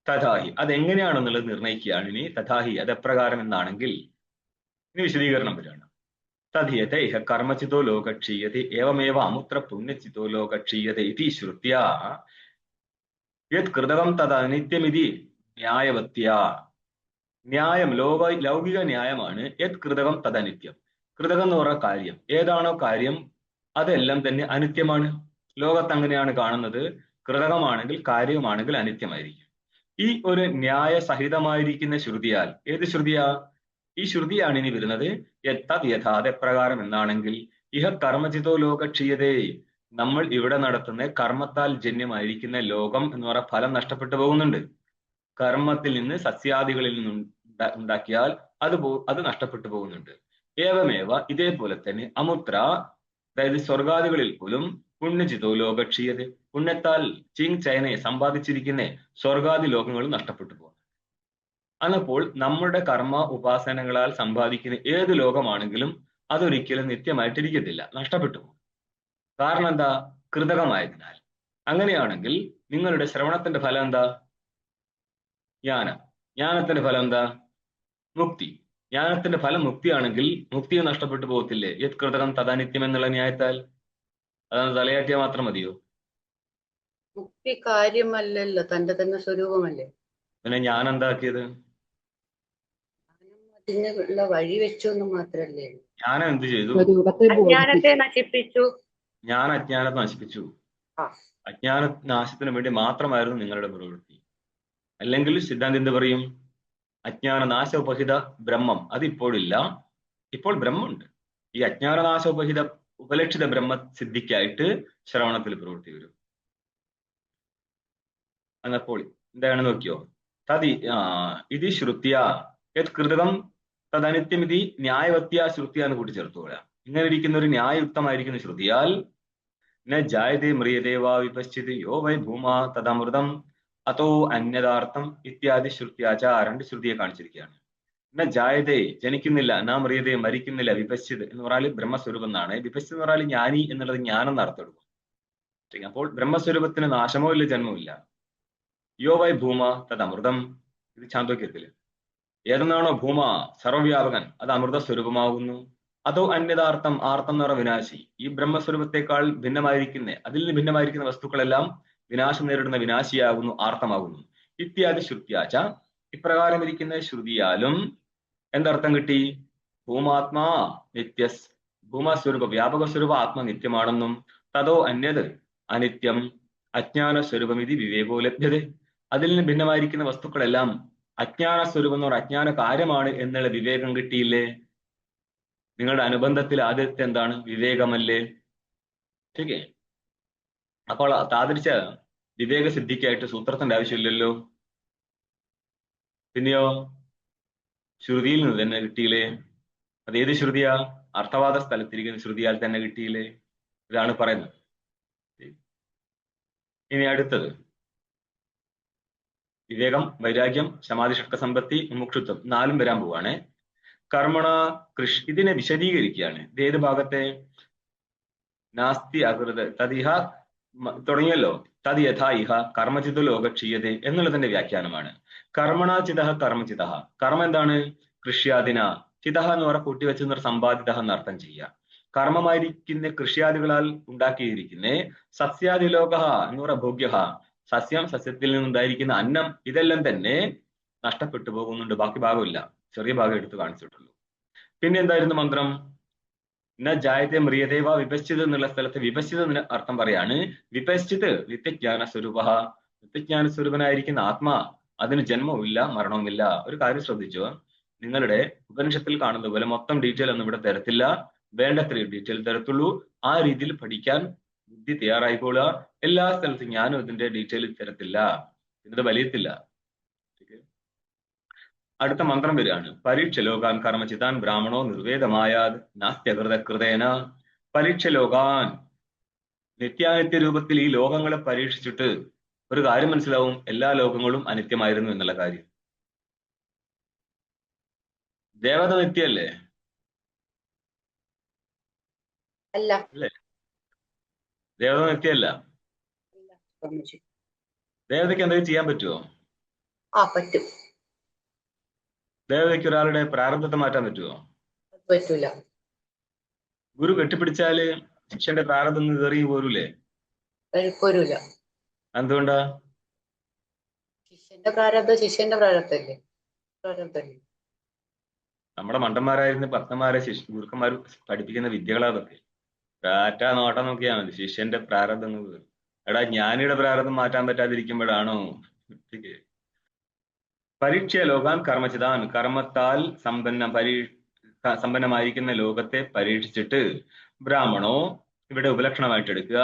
[SPEAKER 1] തഥാഹി, അതെങ്ങനെയാണെന്നുള്ളത് നിർണയിക്കുകയാണ് ഇനി. തഥാഹി അതെപ്രകാരം എന്നാണെങ്കിൽ ഇനി വിശദീകരണം വരികയാണ്. തദ്യത്തെ ഇഹ കർമ്മചിതോ ലോകക്ഷീയത്തെ ഏവമേവ അമുത്ര പുണ്യചിതോ ലോകക്ഷീയത്തെ ഇതി ശ്രുത്യ യത് കൃതകം തത് അനിത്യമിതി ന്യായവത്യ. ന്യായം ലൗകിക ന്യായമാണ്. യത് കൃതകം തത് അനിത്യം. കൃതകം എന്ന് പറഞ്ഞ കാര്യം ഏതാണോ കാര്യം അതെല്ലാം തന്നെ അനിത്യമാണ്. ലോകത്ത് അങ്ങനെയാണ് കാണുന്നത്. കൃതകമാണെങ്കിൽ കാര്യമാണെങ്കിൽ അനിത്യമായിരിക്കും. ഈ ഒരു ന്യായ സഹിതമായിരിക്കുന്ന ശ്രുതിയാൽ, ഏത് ശ്രുതിയാ? ഈ ശ്രുതിയാണ് ഇനി വരുന്നത്. യഥാതെപ്രകാരം എന്നാണെങ്കിൽ ഇഹ കർമ്മചിതോ ലോകക്ഷീയതേ, നമ്മൾ ഇവിടെ നടത്തുന്ന കർമ്മത്താൽ ജന്യമായിരിക്കുന്ന ലോകം എന്ന് പറയുന്ന ഫലം നഷ്ടപ്പെട്ടു പോകുന്നുണ്ട്. കർമ്മത്തിൽ നിന്ന് സസ്യാദികളിൽ നിന്ന് ഉണ്ടാക്കിയാൽ അത് നഷ്ടപ്പെട്ടു പോകുന്നുണ്ട്. ഏവമേവ ഇതേപോലെ തന്നെ അമുത്ര, അതായത് സ്വർഗാദികളിൽ പോലും പുണ്യചിതോ ലോകക്ഷീയത, പുണ്യത്താൽ ചൈനയെ സമ്പാദിച്ചിരിക്കുന്ന സ്വർഗാദി ലോകങ്ങളും നഷ്ടപ്പെട്ടു പോകും. അന്നപ്പോൾ നമ്മുടെ കർമ്മ ഉപാസനകളാൽ സമ്പാദിക്കുന്ന ഏത് ലോകമാണെങ്കിലും അതൊരിക്കലും നിത്യമായിട്ടിരിക്കത്തില്ല, നഷ്ടപ്പെട്ടു പോകും. കാരണം എന്താ? കൃതകമായതിനാൽ. അങ്ങനെയാണെങ്കിൽ നിങ്ങളുടെ ശ്രവണത്തിന്റെ ഫലം എന്താ? ജ്ഞാനത്തിന്റെ ഫലം എന്താ? മുക്തി. ജ്ഞാനത്തിന്റെ ഫലം മുക്തിയാണെങ്കിൽ മുക്തിയും നഷ്ടപ്പെട്ടു പോകത്തില്ലേ? യത് കൃതകം തദാനിത്യം എന്നുള്ള ന്യായത്താൽ. അതാണ് തലയാട്ടിയാൽ മാത്രം മതിയോ?
[SPEAKER 2] മുക്തി കാര്യമല്ലല്ലോ, തന്റെ തന്നെ സ്വരൂപമല്ലേ.
[SPEAKER 1] പിന്നെ ഞാൻ എന്താക്കിയത്?
[SPEAKER 2] ഉള്ള വഴി വെച്ചു എന്ന് മാത്രല്ലേ?
[SPEAKER 1] ഞാൻ എന്ത് ചെയ്തു?
[SPEAKER 3] സ്വരൂപത്തെ
[SPEAKER 2] അജ്ഞാനത്തെ നശിപ്പിച്ചു.
[SPEAKER 1] ഞാൻ അജ്ഞാനത്തെ നശിപ്പിച്ചു.
[SPEAKER 2] ആ
[SPEAKER 1] അജ്ഞാന നാശത്തിന് വേണ്ടി മാത്രമായിരുന്നു നിങ്ങളുടെ പ്രവൃത്തി. അല്ലെങ്കിൽ സിദ്ധാന്തം എന്ത് പറയും? അജ്ഞാന നാശോപഹിത ബ്രഹ്മം അതിപ്പോഴില്ല, ഇപ്പോൾ ബ്രഹ്മമുണ്ട്. ഈ അജ്ഞാനനാശോപഹിത ഉപലക്ഷിത ബ്രഹ്മ സിദ്ധിക്കായിട്ട് ശ്രവണത്തിൽ പ്രവൃത്തി വരും. എന്നപ്പോൾ എന്താണ് നോക്കിയോ? തതി ഇത് ശ്രുത്യ യത് കൃതകം തദനിത്യമിതി ന്യായവത്യ ശ്രുത്യ എന്ന് കൂട്ടിച്ചേർത്തുകൊള്ളാം. ഇങ്ങനെ ഇരിക്കുന്ന ഒരു ന്യായയുക്തമായിരിക്കുന്ന ശ്രുതിയാൽ ന ജായതേ മ്രിയതേ വാ വിപശ്ചിത് യോ വൈ ഭൂമാ തദമൃതം അതോ അന്യതാർത്ഥം ഇത്യാദി ശ്രുത്യാച. രണ്ട് ശ്രുതിയെ കാണിച്ചിരിക്കുകയാണ്. ന ജായതേ ജനിക്കുന്നില്ല, ന മ്രിയതേ മരിക്കുന്നില്ല, വിപശ്ചിത് എന്ന് പറഞ്ഞാൽ ബ്രഹ്മസ്വരൂപം എന്നാണ്. വിപശ്ചിത് എന്ന് പറഞ്ഞാൽ ജ്ഞാനി എന്നുള്ളത് ജ്ഞാനം എന്ന് അർത്ഥം എടുക്കും. അപ്പോൾ ബ്രഹ്മസ്വരൂപത്തിന് നാശമോ ഇല്ല, ജന്മവും ഇല്ല. യോ വൈ ഭൂമ തത് അമൃതം, ഇത് ചാന്തോക്യത്തില്. ഏതെന്നാണോ ഭൂമ സർവ്വവ്യാപകൻ, അത് അമൃത സ്വരൂപമാകുന്നു. അതോ അന്യതാർത്ഥം, ആർത്ഥം എന്ന് പറഞ്ഞ വിനാശി, ഈ ബ്രഹ്മസ്വരൂപത്തെക്കാൾ ഭിന്നമായിരിക്കുന്ന, അതിൽ നിന്ന് ഭിന്നമായിരിക്കുന്ന വസ്തുക്കളെല്ലാം വിനാശം നേരിടുന്ന വിനാശിയാകുന്നു, ആർത്ഥമാകുന്നു. ഇത്യാദി ശ്രുത്യാച, ഇപ്രകാരം ഇരിക്കുന്ന ശ്രുതിയാലും എന്തർത്ഥം കിട്ടി? ഭൂമാത്മാ നിത്യസ്, ഭൂമസ്വരൂപ വ്യാപക സ്വരൂപ ആത്മ നിത്യമാണെന്നും തതോ അന്യത് അനിത്യം അജ്ഞാന സ്വരൂപം ഇത് വിവേകോ ലഭ്യത, അതിൽ നിന്ന് ഭിന്നമായിരിക്കുന്ന വസ്തുക്കളെല്ലാം അജ്ഞാന സ്വരൂപം എന്ന് പറഞ്ഞ അജ്ഞാന കാര്യമാണ് എന്നുള്ള വിവേകം കിട്ടിയില്ലേ? നിങ്ങളുടെ അനുബന്ധത്തിൽ ആദ്യത്തെ എന്താണ്? വിവേകമല്ലേ? ശരിയേ? അപ്പോൾ താദൃശ വിവേക സിദ്ധിക്കായിട്ട് സൂത്രത്തിന്റെ ആവശ്യമില്ലല്ലോ. പിന്നെയോ ശ്രുതിയിൽ നിന്ന് തന്നെ കിട്ടിയില്ലേ? അത് ഏത് ശ്രുതിയാ? അർത്ഥവാദ സ്ഥലത്തിരിക്കുന്ന ശ്രുതിയാൽ തന്നെ കിട്ടിയില്ലേ? ഇതാണ് പറയുന്നത്. ഇനി അടുത്തത് വിവേകം, വൈരാഗ്യം, സമാധി, ഷഡ്കസമ്പത്തി, മുമുക്ഷുത്വം, നാലും വരാൻ പോവാണ്. കർമ്മണ ഇതിനെ വിശദീകരിക്കുകയാണ്. ഇത് ഏത് ഭാഗത്തെ? നാസ്തി അകൃത് തദിഹ തുടങ്ങിയല്ലോ. തത് യഥാ ഇഹ കർമ്മചിത ലോകക്ഷീയതേ എന്നുള്ളതിന്റെ വ്യാഖ്യാനമാണ്. കർമ്മണ ചിതഃ കർമ്മചിതഃ. കർമ്മം എന്താണ്? കൃഷ്യാദിന. ചിതഃ എന്ന് പറഞ്ഞ കൂട്ടിവെച്ചെന്ന് സമ്പാദിത എന്ന് അർത്ഥം ചെയ്യുക. കർമ്മമായിരിക്കുന്ന കൃഷ്യാദികളാൽ ഉണ്ടാക്കിയിരിക്കുന്ന സസ്യാദിലോക എന്ന് പറഞ്ഞ ഭോഗ്യ, സസ്യം, സസ്യത്തിൽ നിന്നുണ്ടായിരിക്കുന്ന അന്നം, ഇതെല്ലാം തന്നെ നഷ്ടപ്പെട്ടു പോകുന്നുണ്ട്. ബാക്കി ഭാഗമില്ല, ചെറിയ ഭാഗം എടുത്ത് കാണിച്ചിട്ടുള്ളൂ. പിന്നെ എന്തായിരുന്നു മന്ത്രം? ന ജായത്തെ മ്രിയതേ വാ വിപശ്ചിത് എന്നുള്ള സ്ഥലത്ത് വിപശ്ചിത് എന്ന അർത്ഥം പറയാണ്. വിപശ്ചിത് നിത്യജ്ഞാന സ്വരൂപ, നിത്യജ്ഞാന സ്വരൂപനായിരിക്കുന്ന ആത്മാ, അതിന് ജന്മവുമില്ല, മരണവുമില്ല. ഒരു കാര്യം ശ്രദ്ധിച്ചോ, നിങ്ങളുടെ ഉപനിഷത്തിൽ കാണുന്ന പോലെ മൊത്തം ഡീറ്റെയിൽ ഒന്നും ഇവിടെ തരത്തില്ല. വേണ്ടത്ര ഡീറ്റെയിൽ തരത്തുള്ളൂ. ആ രീതിയിൽ പഠിക്കാൻ ബുദ്ധി തയ്യാറായിക്കോളുക. എല്ലാ സ്ഥലത്തും ഞാനും ഇതിന്റെ ഡീറ്റെയിൽ തരത്തില്ല, ഇത് വലിയത്തില്ല. അടുത്ത മന്ത്രം വരികയാണ്. പരീക്ഷ ലോകാൻ കർമ്മചിതാൻ ബ്രാഹ്മണോ നിർവേദമായാത് നാസ്ത്യകൃത കൃതേന. പരീക്ഷ ലോകാൻ, നിത്യാനിത്യ രൂപത്തിൽ ഈ ലോകങ്ങളെ പരീക്ഷിച്ചിട്ട് ഒരു കാര്യം മനസ്സിലാവും, എല്ലാ ലോകങ്ങളും അനിത്യമായിരുന്നു എന്നുള്ള കാര്യം. ദേവത നിത്യല്ലേ?
[SPEAKER 2] അല്ല,
[SPEAKER 1] അല്ലേ? ദേവത നിത്യല്ല. ദേവതയ്ക്ക് എന്തെങ്കിലും ചെയ്യാൻ പറ്റുമോ?
[SPEAKER 2] പറ്റും.
[SPEAKER 1] ദേവതയ്ക്ക് ഒരാളുടെ പ്രാരബ്ധത്തെ മാറ്റാൻ പറ്റുമോ?
[SPEAKER 2] പറ്റൂല.
[SPEAKER 1] ഗുരു കെട്ടിപ്പിടിച്ചാല് ശിഷ്യന്റെ പ്രാരബ്ധം കയറി പോരൂലേ?
[SPEAKER 2] പോരൂല.
[SPEAKER 1] എന്തുകൊണ്ടാ?
[SPEAKER 2] ശിഷ്യന്റെ പ്രാരബ്ധല്ലേ?
[SPEAKER 1] നമ്മുടെ മണ്ടന്മാരായിരുന്ന ഭക്തന്മാരെ ഗുരുക്കന്മാർ പഠിപ്പിക്കുന്ന വിദ്യകളാ അതൊക്കെ. കാറ്റ നോട്ടം നോക്കിയാൽ മതി, ശിഷ്യന്റെ പ്രാരബ്ധം കയറും. എടാ, ജ്ഞാനിയുടെ പ്രാരബ്ധം മാറ്റാൻ പറ്റാതിരിക്കുമ്പോഴാണോ? പരീക്ഷ ലോകാൻ കർമ്മചിതാൻ, കർമ്മത്താൽ സമ്പന്നമായിരിക്കുന്ന ലോകത്തെ പരീക്ഷിച്ചിട്ട് ബ്രാഹ്മണോ ഇവിടെ ഉപലക്ഷണമായിട്ട് എടുക്കുക.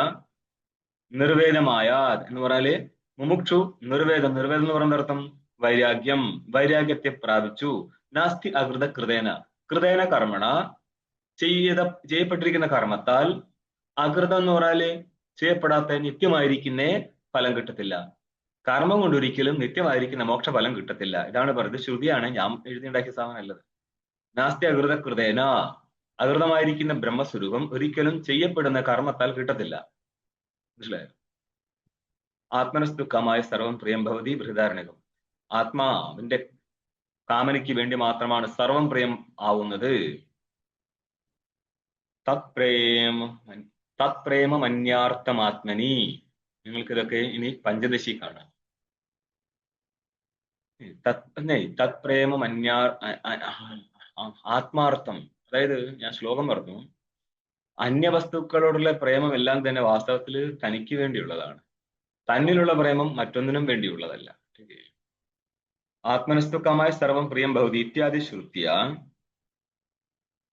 [SPEAKER 1] നിർവേദമായ എന്ന് പറഞ്ഞാല് മുമുക്ഷു, നിർവേദം എന്ന് പറയുന്ന അർത്ഥം വൈരാഗ്യം, വൈരാഗ്യത്തെ പ്രാപിച്ചു. നാസ്തി അകൃത കൃതേന, കൃതേന കർമ്മണ ചെയ്യപ്പെട്ടിരിക്കുന്ന കർമ്മത്താൽ, അകൃതം എന്ന് പറഞ്ഞാല് ചെയ്യപ്പെടാത്ത നിത്യമായിരിക്കുന്ന ഫലം കിട്ടത്തില്ല. കർമ്മം കൊണ്ടൊരിക്കലും നിത്യമായിരിക്കുന്ന മോക്ഷഫലം കിട്ടത്തില്ല. ഇതാണ് പറയുന്നത്. ശ്രുതിയാണ്, ഞാൻ എഴുതിയുണ്ടാക്കിയ സാധനമല്ലത്. നാസ്തി അകൃത കൃതേന, അകൃതമായിരിക്കുന്ന ബ്രഹ്മസ്വരൂപം ഒരിക്കലും ചെയ്യപ്പെടുന്ന കർമ്മത്താൽ കിട്ടത്തില്ല. മനസ്സിലായോ? ആത്മനസ്തുക്കമായ സർവം പ്രിയം ഭവതി ബൃഹദാരണ്യകം. ആത്മാവിന്റെ കാമനയ്ക്ക് വേണ്ടി മാത്രമാണ് സർവം പ്രിയം ആവുന്നത്. തത്പ്രേമന്യാർത്ഥമാത്മനി. നിങ്ങൾക്കിതൊക്കെ ഇനി പഞ്ചദശി കാണാം. തത്പ്രേമന്യാ ആത്മാർത്ഥം. അതായത് ഞാൻ ശ്ലോകം പറഞ്ഞു, അന്യവസ്തുക്കളോടുള്ള പ്രേമം എല്ലാം തന്നെ വാസ്തവത്തിൽ തനിക്ക് വേണ്ടിയുള്ളതാണ്. തന്നിലുള്ള പ്രേമം മറ്റൊന്നിനും വേണ്ടിയുള്ളതല്ല. ആത്മനസ്തുക്കമായ സർവം പ്രിയം ഭവതി ഇത്യാദി ശ്രുത്യ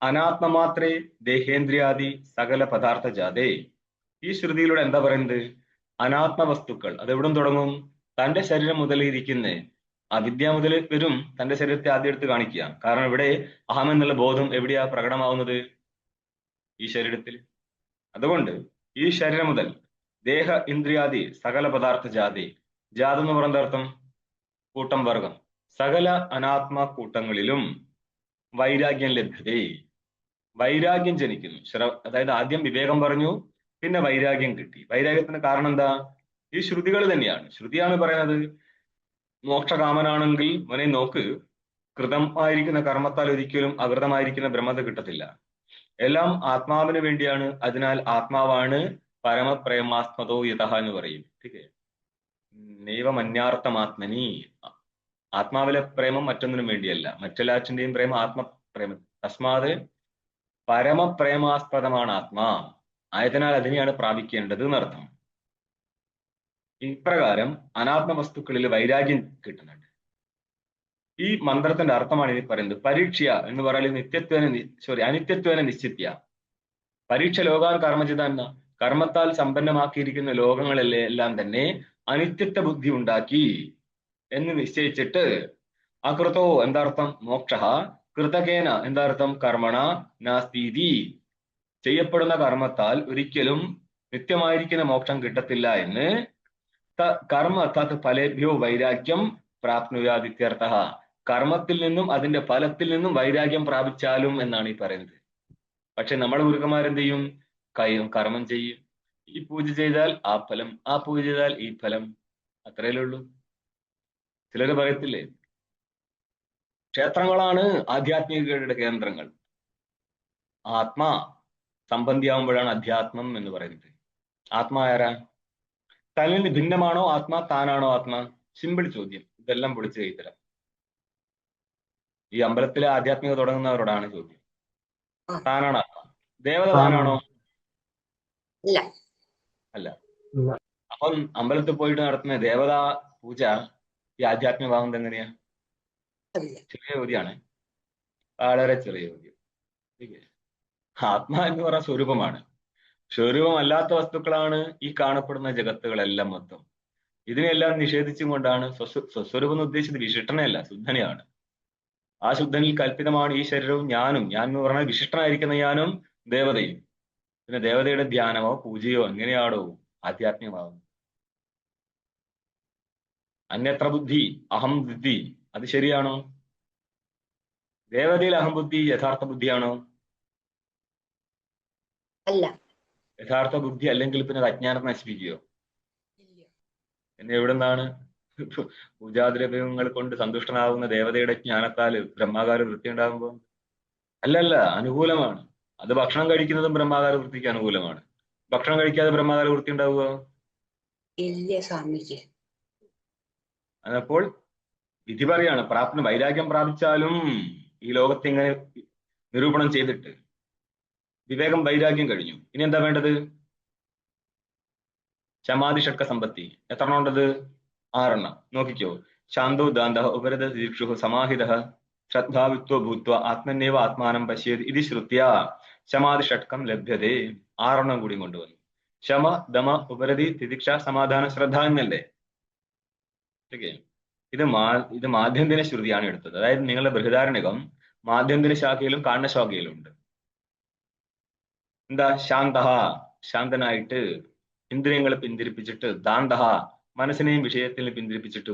[SPEAKER 1] അനാത്മമാത്രേ ദേഹേന്ദ്രിയാദി സകല പദാർത്ഥ ജാതേ. ഈ ശ്രുതിയിലൂടെ എന്താ പറയുന്നത്? അനാത്മ വസ്തുക്കൾ അത് എവിടും തുടങ്ങും? തന്റെ ശരീരം മുതൽ ഇരിക്കുന്ന അവിദ്യ മുതൽ വരും തന്റെ ശരീരത്തെ ആദ്യം എടുത്ത് കാണിക്കുക. കാരണം ഇവിടെ അഹം എന്നുള്ള ബോധം എവിടെയാ പ്രകടമാവുന്നത്? ഈ ശരീരത്തിൽ. അതുകൊണ്ട് ഈ ശരീരം മുതൽ ദേഹ ഇന്ദ്രിയാദി സകല പദാർത്ഥ ജാതി. ജാതം എന്ന് പറയുന്ന അർത്ഥം കൂട്ടം, വർഗം. സകല അനാത്മ കൂട്ടങ്ങളിലും വൈരാഗ്യം ലഭ്യതേ. വൈരാഗ്യം ജനിക്കുന്നു. അതായത് ആദ്യം വിവേകം പറഞ്ഞു, പിന്നെ വൈരാഗ്യം കിട്ടി. വൈരാഗ്യത്തിന് കാരണം എന്താ? ഈ ശ്രുതികൾ തന്നെയാണ്. ശ്രുതിയാണ് പറയുന്നത്, മോക്ഷകാമനാണെങ്കിൽ മോനെ നോക്ക്, കൃതം ആയിരിക്കുന്ന കർമ്മത്താൽ ഒരിക്കലും അകൃതമായിരിക്കുന്ന ബ്രഹ്മത കിട്ടത്തില്ല. എല്ലാം ആത്മാവിന് വേണ്ടിയാണ്. അതിനാൽ ആത്മാവാണ് പരമപ്രേമാത്മതോ യഥ എന്ന് പറയും. നൈവമന്യാർത്ഥമാത്മനി. ആത്മാവിലെ പ്രേമം മറ്റൊന്നിനും വേണ്ടിയല്ല. മറ്റെല്ലാറ്റിന്റെയും പ്രേമം ആത്മപ്രേമം. തസ്മാത് പരമപ്രേമാസ്പദമാണ് ആത്മാ. ആയതിനാൽ അതിനെയാണ് പ്രാപിക്കേണ്ടത് എന്നർത്ഥം. ഇപ്രകാരം അനാത്മ വസ്തുക്കളിൽ വൈരാഗ്യം കിട്ടുന്നുണ്ട്. ഈ മന്ത്രത്തിന്റെ അർത്ഥമാണ് ഇനി പറയുന്നത്. പരീക്ഷ എന്ന് പറയുന്നത് അനിത്യത്വേന നിശ്ചിത്യ. പരീക്ഷ ലോകാൻ കർമ്മചിത എന്ന കർമ്മത്താൽ സമ്പന്നമാക്കിയിരിക്കുന്ന ലോകങ്ങളെല്ലാം തന്നെ അനിത്യത്വ ബുദ്ധി ഉണ്ടാക്കി എന്ന് നിശ്ചയിച്ചിട്ട് അകൃതോ എന്താർത്ഥം? മോക്ഷ കൃതകേന എന്താർത്ഥം? കർമ്മണ നാസ്തീതി. ചെയ്യപ്പെടുന്ന കർമ്മത്താൽ ഒരിക്കലും നിത്യമായിരിക്കുന്ന മോക്ഷം കിട്ടത്തില്ല എന്ന് കർമ്മ അർത്ഥാത് ഫലേഭ്യോ വൈരാഗ്യം പ്രാപ്നുയാദിത്യർത്ഥ. കർമ്മത്തിൽ നിന്നും അതിന്റെ ഫലത്തിൽ നിന്നും വൈരാഗ്യം പ്രാപിച്ചാലും എന്നാണ് ഈ പറയുന്നത്. പക്ഷെ നമ്മുടെ ഗുരുക്കന്മാരെന്ത് ചെയ്യും? കർമ്മം ചെയ്യും. ഈ പൂജ ചെയ്താൽ ആ ഫലം, ആ പൂജ ചെയ്താൽ ഈ ഫലം. അത്രയല്ലേ ഉള്ളൂ. ചിലര് പറയത്തില്ലേ, ക്ഷേത്രങ്ങളാണ് ആധ്യാത്മികതയുടെ കേന്ദ്രങ്ങൾ. ആത്മാ സംബന്ധിയാവുമ്പോഴാണ് അധ്യാത്മം എന്ന് പറയുന്നത്. ആത്മാ ആരാ? തന്നിൽ നിന്ന് ഭിന്നമാണോ ആത്മാ? താനാണോ ആത്മാ? സിമ്പിൾ ചോദ്യം. ഇതെല്ലാം പൊളിച്ചു കൈത്തരാം. ഈ അമ്പലത്തിലെ ആധ്യാത്മികത തുടങ്ങുന്നവരോടാണ് ചോദ്യം. താനാണ് ആത്മാ? ദേവത താനാണോ? അല്ല. അപ്പം അമ്പലത്തിൽ പോയിട്ട് നടത്തുന്ന ദേവതാ പൂജ ഈ ആധ്യാത്മികമാകുന്നത് എങ്ങനെയാ? ചെറിയ ചോദ്യമാണ്, വളരെ ചെറിയ ചോദ്യം. ആത്മാ എന്ന് പറയുന്ന സ്വരൂപമാണ്. സ്വരൂപമല്ലാത്ത വസ്തുക്കളാണ് ഈ കാണപ്പെടുന്ന ജഗത്തുകളെല്ലാം മൊത്തം. ഇതിനെല്ലാം നിഷേധിച്ചും കൊണ്ടാണ് സ്വസ്വരൂപം എന്ന് ഉദ്ദേശിച്ചത് വിശിഷ്ടനെയല്ല, ശുദ്ധനെയാണ്. ആ ശുദ്ധനിൽ കൽപ്പിതമാണ് ഈ ശരീരവും ഞാനും. ഞാൻ എന്ന് പറഞ്ഞാൽ വിശിഷ്ടനായിരിക്കുന്ന ഞാനും ദേവതയും. പിന്നെ ദേവതയുടെ ധ്യാനമോ പൂജയോ എങ്ങനെയാണോ ആധ്യാത്മികമാകും? അന്യത്ര ബുദ്ധി അഹം ബുദ്ധി, അത് ശരിയാണോ? ദേവതയിൽ അഹം ബുദ്ധി യഥാർത്ഥ ബുദ്ധിയാണോ?
[SPEAKER 2] അല്ല.
[SPEAKER 1] യഥാർത്ഥ ബുദ്ധി അല്ലെങ്കിൽ പിന്നെ അത് അജ്ഞാനത്തെ നശിപ്പിക്കുകയോ? പിന്നെ എവിടുന്നാണ് പൂജാദ്രവ്യങ്ങൾ കൊണ്ട് സന്തുഷ്ടനാകുന്ന ദേവതയുടെ ജ്ഞാനത്താൽ ബ്രഹ്മാകാര വൃത്തി ഉണ്ടാകുമ്പോൾ? അല്ലല്ല, അനുകൂലമാണ്. അത് ഭക്ഷണം കഴിക്കുന്നതും ബ്രഹ്മാകാര വൃത്തിക്ക് അനുകൂലമാണ്. ഭക്ഷണം കഴിക്കാതെ ബ്രഹ്മാകാര വൃത്തി ഉണ്ടാവുക?
[SPEAKER 2] ഇല്ല സ്വാമിജി.
[SPEAKER 1] അതപ്പോൾ വിധി പറയാണ്, വൈരാഗ്യം പ്രാപിച്ചാലും ഈ ലോകത്തെ ഇങ്ങനെ നിരൂപണം ചെയ്തിട്ട് വിവേകം വൈരാഗ്യം കഴിഞ്ഞു. ഇനി എന്താ വേണ്ടത്? ശമാധി ഷഡ്ക സമ്പത്തി. എത്രണ്ണം ഉണ്ടത്? 6 നോക്കിക്കോ. ശാന്തോ ദാന്ത ഉപരത ദീക്ഷു സമാഹിത ശ്രദ്ധാവിത്വ ഭൂത്വ ആത്മന്യവ ആത്മാനം പശ്യേത് ഇത് ശ്രുത്യ ശമാധി ഷഡ്കം ലഭ്യതേ. 6 കൂടി കൊണ്ടുവന്നു. ശമ ദമ ഉപരതി തിദിക്ഷ സമാധാന ശ്രദ്ധ എന്നല്ലേ? ഇത് മാധ്യന്തിന ശ്രുതിയാണ് എടുത്തത്. അതായത് നിങ്ങളുടെ ബൃഹദാരണ്യകം മാധ്യന്തിന ശാഖയിലും കാണ്ഡ ശാഖയിലും ഉണ്ട്. എന്താ? ശാന്ത, ശാന്തനായിട്ട് ഇന്ദ്രിയങ്ങളെ പിന്തിരിപ്പിച്ചിട്ട്, ദാന്ത മനസ്സിനെയും വിഷയത്തിൽ പിന്തിരിപ്പിച്ചിട്ട്,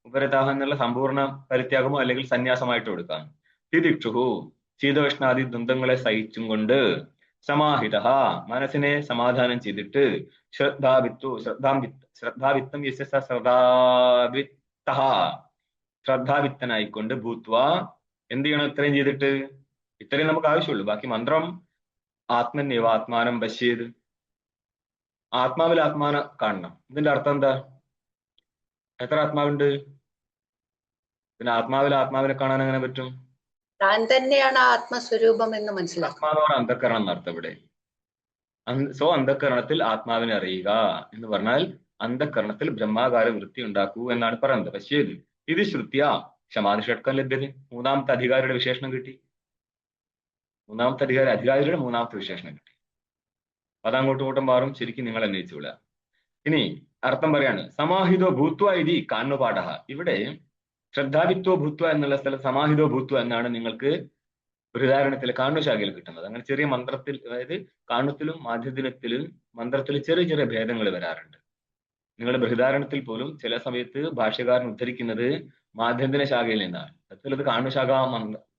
[SPEAKER 1] ഉപരത എന്നുള്ള സമ്പൂർണ്ണ പരിത്യാഗമോ അല്ലെങ്കിൽ സന്യാസമായിട്ടോ എടുക്കാം. തിദിക്ഷു ശീതോഷ്ണാദി ദ്വന്ദ്ങ്ങളെ സഹിച്ചും കൊണ്ട്, സമാഹിത മനസ്സിനെ സമാധാനം ചെയ്തിട്ട്, ശ്രദ്ധാവിത്തം ശ്രദ്ധാവിത്തനായിക്കൊണ്ട് ഭൂത്വ എന്ത് ചെയ്യണം? ഇത്രയും ചെയ്തിട്ട്, ഇത്രയും നമുക്ക് ആവശ്യമുള്ളൂ. ബാക്കി മന്ത്രം ആത്മന്യവ ആത്മാനം പശ്യേത്. ആത്മാവിൽ ആത്മാനെ കാണണം. ഇതിന്റെ അർത്ഥം എന്താ? എത്ര ആത്മാവുണ്ട്? പിന്നെ ആത്മാവിൽ ആത്മാവിനെ കാണാൻ എങ്ങനെ പറ്റും?
[SPEAKER 2] താൻ തന്നെയാണ് ആത്മസ്വരൂപം എന്ന് മനസ്സിലാക്കണം.
[SPEAKER 1] ആത്മാവാണ് അന്ധക്കരണം എന്നർത്ഥം ഇവിടെ. സോ അന്ധക്കരണത്തിൽ ആത്മാവിനെ അറിയുക എന്ന് പറഞ്ഞാൽ അന്ധക്കരണത്തിൽ ബ്രഹ്മാകാര വൃത്തി ഉണ്ടാക്കൂ എന്നാണ് പറയുന്നത്. പശ്യേത് ഇത് ശ്രുത്യ ക്ഷമാതി ഷട്കം ലഭ്യത. മൂന്നാമത്തെ അധികാരിയുടെ വിശേഷണം കിട്ടി. മൂന്നാമത്തെ അധികാരിയുടെ മൂന്നാമത്തെ വിശേഷണം കിട്ടി. അത് അങ്ങോട്ടും ഇങ്ങോട്ടും മാറും, ശരിക്കും നിങ്ങൾ അന്വയിച്ചുകൊള്ളുക. ഇനി അർത്ഥം പറയാണ്, സമാഹിതോ ഭൂത്വ ഇതി കാന്നുപാഠ. ഇവിടെ ശ്രദ്ധാവിത്വ ഭൂത്വ എന്നുള്ള സ്ഥലത്ത് സമാഹിതോ ഭൂത്വ എന്നാണ് നിങ്ങൾക്ക് ബൃഹദാരണ്യത്തിലെ കാണ്വശാഖയിൽ കിട്ടുന്നത്. അങ്ങനെ ചെറിയ മന്ത്രത്തിൽ, അതായത് കാണ്വത്തിലും മാധ്യദിനത്തിലും മന്ത്രത്തിൽ ചെറിയ ചെറിയ ഭേദങ്ങൾ വരാറുണ്ട്. നിങ്ങൾ ബൃഹദാരണ്യത്തിൽ പോലും ചില സമയത്ത് ഭാഷ്യകാരൻ ഉദ്ധരിക്കുന്നത് മാധ്യദിന ശാഖയിൽ നിന്നാണ്, അത് കാണ്വശാഖ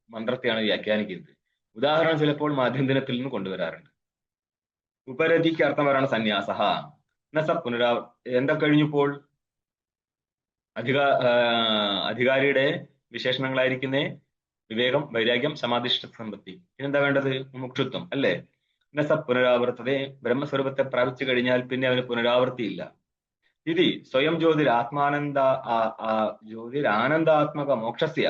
[SPEAKER 1] മന്ത്രത്തെയാണ് വ്യാഖ്യാനിക്കുന്നത്. ഉദാഹരണം ചിലപ്പോൾ മാധ്യദിനത്തിൽ നിന്ന് കൊണ്ടുവരാറുണ്ട്. ഉപരതിക്ക് അർത്ഥം വരാണ് സന്യാസ എന്താ കഴിഞ്ഞപ്പോൾ അധികാരിയുടെ വിശേഷണങ്ങളായിരിക്കുന്ന വിവേകം, വൈരാഗ്യം, സമാധിഷ്ഠ സമ്പത്തി. ഇതെന്താ വേണ്ടത്? മുമുക്ഷുത്വം അല്ലേ? നസ പുനരാവർത്തതേ. ബ്രഹ്മസ്വരൂപത്തെ പ്രാപിച്ചു കഴിഞ്ഞാൽ പിന്നെ അവന് പുനരാവർത്തിയില്ല. ഇതി സ്വയം ജ്യോതിരാനന്ദാത്മക മോക്ഷസ്യ.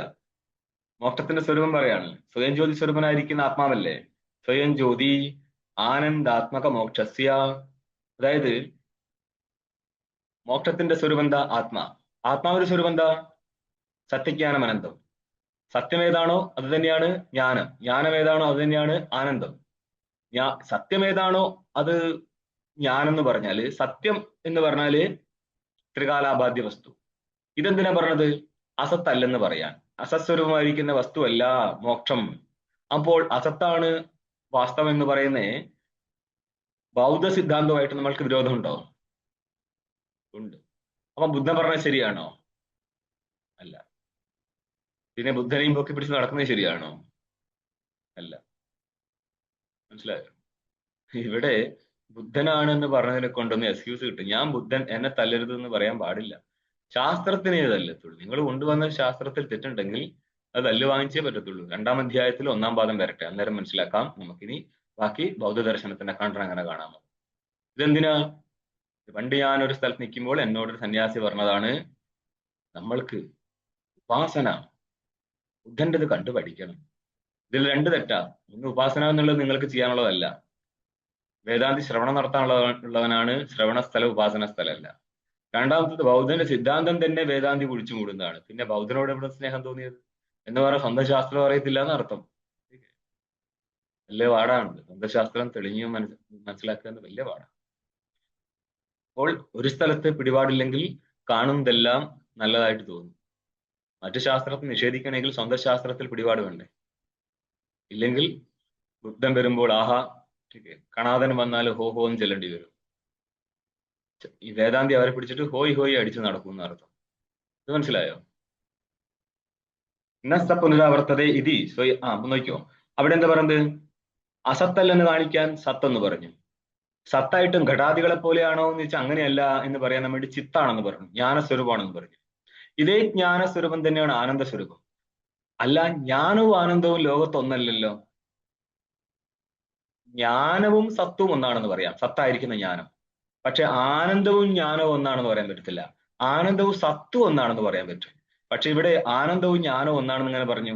[SPEAKER 1] മോക്ഷത്തിന്റെ സ്വരൂപം പറയാണ്. സ്വയം ജ്യോതി സ്വരൂപനായിരിക്കുന്ന ആത്മാവല്ലേ? സ്വയം ജ്യോതി ആനന്ദാത്മക മോക്ഷസ്യ. അതായത് മോക്ഷത്തിന്റെ സ്വരൂപം എന്താ? ആത്മാവിന്റെ സ്വരൂപം എന്താ? സത്യജ്ഞാനം, അനന്തം. സത്യം ഏതാണോ അത് തന്നെയാണ് ജ്ഞാനം. ജ്ഞാനം ഏതാണോ അത് തന്നെയാണ് ആനന്ദം. സത്യം ഏതാണോ അത് ജ്ഞാനം പറഞ്ഞാല്, സത്യം എന്ന് പറഞ്ഞാല് ത്രികാലാബാധ്യ വസ്തു. ഇതെന്തിനാ പറഞ്ഞത്? അസത്തല്ലെന്ന് പറയാൻ. അസത്സ്വരൂപമായിരിക്കുന്ന വസ്തുവല്ല മോക്ഷം. അപ്പോൾ അസത്താണ് വാസ്തവം എന്ന് പറയുന്നേ ബൗദ്ധ സിദ്ധാന്തമായിട്ട് നമ്മൾക്ക് വിരോധമുണ്ടോ? ഉണ്ട്. അപ്പൊ ബുദ്ധൻ പറഞ്ഞത് ശരിയാണോ? അല്ല. പിന്നെ ബുദ്ധനെയും പൊക്കി പിടിച്ച് നടക്കുന്നത് ശരിയാണോ? അല്ല. മനസ്സിലായോ? ഇവിടെ ബുദ്ധനാണെന്ന് പറഞ്ഞതിനെ കൊണ്ടൊന്ന് എക്സ്ക്യൂസ് കിട്ടും. ഞാൻ ബുദ്ധൻ, എന്നെ തല്ലരുത് എന്ന് പറയാൻ പാടില്ല. ശാസ്ത്രത്തിനെ തല്ലത്തുള്ളൂ. നിങ്ങൾ കൊണ്ടുവന്ന ശാസ്ത്രത്തിൽ തെറ്റുണ്ടെങ്കിൽ അത് തല്ല് വാങ്ങിച്ചേ പറ്റത്തുള്ളൂ. 2-ാം അധ്യായത്തിൽ 1-ാം പാദം വരട്ടെ, അന്നേരം മനസ്സിലാക്കാം. നമുക്കിനി ബാക്കി ബൗദ്ധ ദർശനത്തിന്റെ കണ്ടർ അങ്ങനെ കാണാമോ. ഇതെന്തിനാ? പണ്ട് ഞാനൊരു സ്ഥലത്ത് നിൽക്കുമ്പോൾ എന്നോടൊരു സന്യാസി പറഞ്ഞതാണ്, നമ്മൾക്ക് ഉപാസന ബുദ്ധൻ്റെത് കണ്ടു പഠിക്കണം. ഇതിൽ 2 തെറ്റാ. ഒന്ന്, ഉപാസന എന്നുള്ളത് നിങ്ങൾക്ക് ചെയ്യാനുള്ളതല്ല. വേദാന്തി ശ്രവണം നടത്താനുള്ളവനാണ് ശ്രവണ സ്ഥലം, ഉപാസന സ്ഥലമല്ല. രണ്ടാമത്തത്, ബൗദ്ധന്റെ സിദ്ധാന്തം തന്നെ വേദാന്തി കുഴിച്ചു മൂടുന്നതാണ്. പിന്നെ ബൗദ്ധനോട് എവിടെ സ്നേഹം തോന്നിയത് എന്ന് പറഞ്ഞാൽ സ്വന്തം ശാസ്ത്രം അറിയത്തില്ല എന്നർത്ഥം. വലിയ പാടാണ്. സ്വന്തം ശാസ്ത്രം തെളിഞ്ഞു മനസ്സിലാക്കുക വലിയ പാടാണ്. അപ്പോൾ ഒരു സ്ഥലത്ത് പിടിപാടില്ലെങ്കിൽ കാണുന്നതെല്ലാം നല്ലതായിട്ട് തോന്നും. മറ്റു ശാസ്ത്രത്തെ നിഷേധിക്കണമെങ്കിൽ സ്വന്തം ശാസ്ത്രത്തിൽ പിടിപാട് വേണ്ടേ? ഇല്ലെങ്കിൽ ബുദ്ധൻ വരുമ്പോൾ ആഹാ, കണാദൻ വന്നാൽ ഹോ ഹോ എന്ന് ചെല്ലേണ്ടി വരും. ഈ വേദാന്തി അവരെ പിടിച്ചിട്ട് ഹോയ് ഹോയ് അടിച്ചു നടക്കും എന്നർത്ഥം. ഇത് മനസ്സിലായോ? നസ്ത പുനരാവർത്തതേ ഇതി നോക്കിയോ, അവിടെ എന്താ പറയുന്നത്? അസത്തല്ലെന്ന് കാണിക്കാൻ സത്തെന്ന് പറഞ്ഞു. സത്തായിട്ടും ഘടാദികളെ പോലെയാണോ എന്ന് വെച്ചാൽ അങ്ങനെയല്ല എന്ന് പറയാൻ വേണ്ടി ചിത്താണെന്ന് പറഞ്ഞു, ജ്ഞാനസ്വരൂപമാണെന്ന് പറഞ്ഞു. ഇതേ ജ്ഞാനസ്വരൂപം തന്നെയാണ് ആനന്ദസ്വരൂപം. അല്ല, ജ്ഞാനവും ആനന്ദവും ലോകത്തൊന്നല്ലല്ലോ. ജ്ഞാനവും സത്വവും ഒന്നാണെന്ന് പറയാം, സത്തായിരിക്കുന്ന ജ്ഞാനം. പക്ഷെ ആനന്ദവും ജ്ഞാനവും ഒന്നാണെന്ന് പറയാൻ പറ്റത്തില്ല. ആനന്ദവും സത്വം ഒന്നാണെന്ന് പറയാൻ പറ്റും. പക്ഷെ ഇവിടെ ആനന്ദവും ജ്ഞാനവും ഒന്നാണെന്ന് ഇങ്ങനെ പറഞ്ഞു.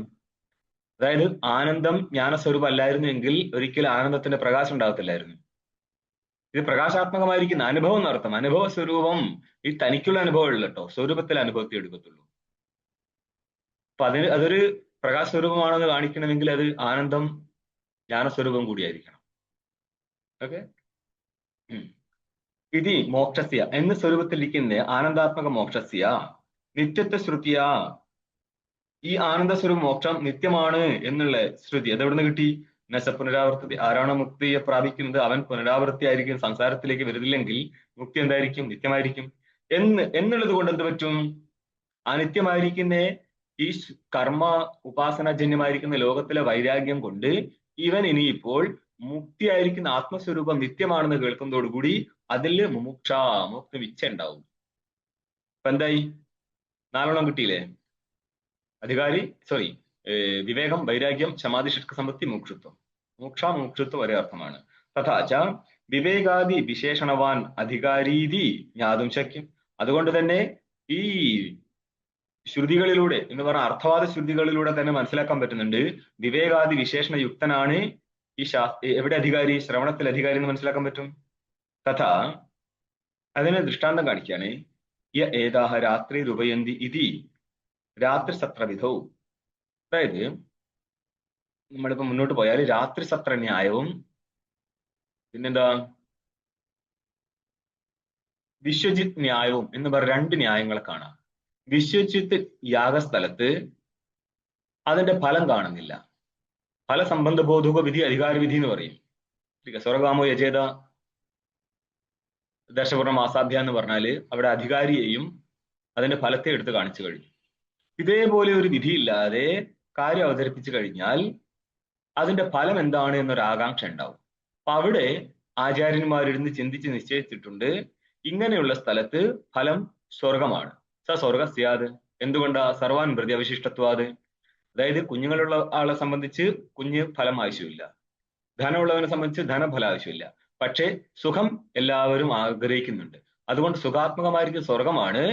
[SPEAKER 1] അതായത് ആനന്ദം ജ്ഞാനസ്വരൂപം അല്ലായിരുന്നു എങ്കിൽ ഒരിക്കലും ആനന്ദത്തിന്റെ പ്രകാശം ഉണ്ടാകത്തില്ലായിരുന്നു. ഇത് പ്രകാശാത്മകമായിരിക്കുന്ന അനുഭവം എന്നർത്ഥം. അനുഭവ സ്വരൂപം ഈ തനിക്കുള്ള അനുഭവമല്ല കേട്ടോ, സ്വരൂപത്തിലെ അനുഭവത്തെ എടുക്കത്തുള്ളൂ. അപ്പൊ അതൊരു പ്രകാശ സ്വരൂപമാണെന്ന് കാണിക്കണമെങ്കിൽ അത് ആനന്ദം ജ്ഞാനസ്വരൂപം കൂടിയായിരിക്കണം. ഓക്കെ. ഇതി മോക്ഷസ്യ എന്ന സ്വരൂപത്തിലിരിക്കുന്ന ആനന്ദാത്മക മോക്ഷസ്യ നിത്യത്വ ശ്രുതിയ. ഈ ആനന്ദസ്വരൂപ മോക്ഷം നിത്യമാണ് എന്നുള്ള ശ്രുതി അതെവിടുന്ന് കിട്ടി? നശ പുനരാവർത്തി. ആരാണോ മുക്തിയെ പ്രാപിക്കുന്നത് അവൻ പുനരാവൃത്തി ആയിരിക്കും, സംസാരത്തിലേക്ക് വരുന്നില്ലെങ്കിൽ മുക്തി എന്തായിരിക്കും? നിത്യമായിരിക്കും എന്നുള്ളത് കൊണ്ട് എന്ത് പറ്റും? ആ നിത്യമായിരിക്കുന്ന ഈ കർമ്മ ഉപാസനാജന്യമായിരിക്കുന്ന ലോകത്തിലെ വൈരാഗ്യം കൊണ്ട് ഇവൻ ഇനിയിപ്പോൾ മുക്തിയായിരിക്കുന്ന ആത്മസ്വരൂപം നിത്യമാണെന്ന് കേൾക്കുന്നതോടുകൂടി അതിൽ മോക്തി വിച്ഛ ഉണ്ടാവും. അപ്പൊ എന്തായി? 4 കിട്ടിയില്ലേ? വിവേകം, വൈരാഗ്യം, സമാധി, ഷട്ക സമ്പത്തി, മോക്ഷത്വം. മോക്ഷത്വം ഒരേ അർത്ഥമാണ്. തഥാച വിവേകാദി വിശേഷണവാൻ അധികാരീതി ജ്ഞാതും ശക്യം. അതുകൊണ്ട് തന്നെ ഈ ശ്രുതികളിലൂടെ എന്ന് പറഞ്ഞ അർത്ഥവാദ ശ്രുതികളിലൂടെ തന്നെ മനസ്സിലാക്കാൻ പറ്റുന്നുണ്ട് വിവേകാദി വിശേഷണ യുക്തനാണ് ഈ എവിടെ അധികാരി, ശ്രവണത്തിൽ അധികാരി എന്ന് മനസ്സിലാക്കാൻ പറ്റും. തഥാ അതിന് ദൃഷ്ടാന്തം കാണിക്കുകയാണ്. ഏതാഹ രാത്രി രൂപയന്തി ഇതി രാത്രി സത്രവിധൗ. അതായത് നമ്മളിപ്പോ മുന്നോട്ട് പോയാൽ രാത്രി സത്ര ന്യായവും പിന്നെന്താ വിശ്വജിത് ന്യായവും എന്ന് പറഞ്ഞ രണ്ട് ന്യായങ്ങളെ കാണാം. വിശ്വജിത്ത് യാഗസ്ഥലത്ത് അതിന്റെ ഫലം കാണുന്നില്ല. ഫലസംബന്ധ ബോധക വിധി അധികാര വിധി എന്ന് പറയും. സ്വർഗാമോ യജേത ദശപൂർണ്ണ മാസാഭ്യ എന്ന് പറഞ്ഞാല് അവിടെ അധികാരിയെയും അതിന്റെ ഫലത്തെ എടുത്ത് കാണിച്ചു കഴിഞ്ഞു. ഇതേപോലെ ഒരു വിധിയില്ലാതെ കാര്യം അവതരിപ്പിച്ചു കഴിഞ്ഞാൽ അതിന്റെ ഫലം എന്താണ് എന്നൊരു ആകാംക്ഷ ഉണ്ടാവും. അപ്പൊ അവിടെ ആചാര്യന്മാരിരുന്ന് ചിന്തിച്ച് നിശ്ചയിച്ചിട്ടുണ്ട്, ഇങ്ങനെയുള്ള സ്ഥലത്ത് ഫലം സ്വർഗമാണ്. സ്വർഗ സ്യാത്. എന്തുകൊണ്ടാ? സർവാൻ പ്രതി അവശിഷ്ടത്വാത്. അതായത് കുഞ്ഞുങ്ങളുള്ള ആളെ സംബന്ധിച്ച് കുഞ്ഞ് ഫലം ആവശ്യമില്ല, ധനമുള്ളവനെ സംബന്ധിച്ച് ധനഫലം ആവശ്യമില്ല. പക്ഷേ സുഖം എല്ലാവരും ആഗ്രഹിക്കുന്നുണ്ട്. അതുകൊണ്ട് സുഖാത്മകമായിരിക്കും സ്വർഗമാണ്.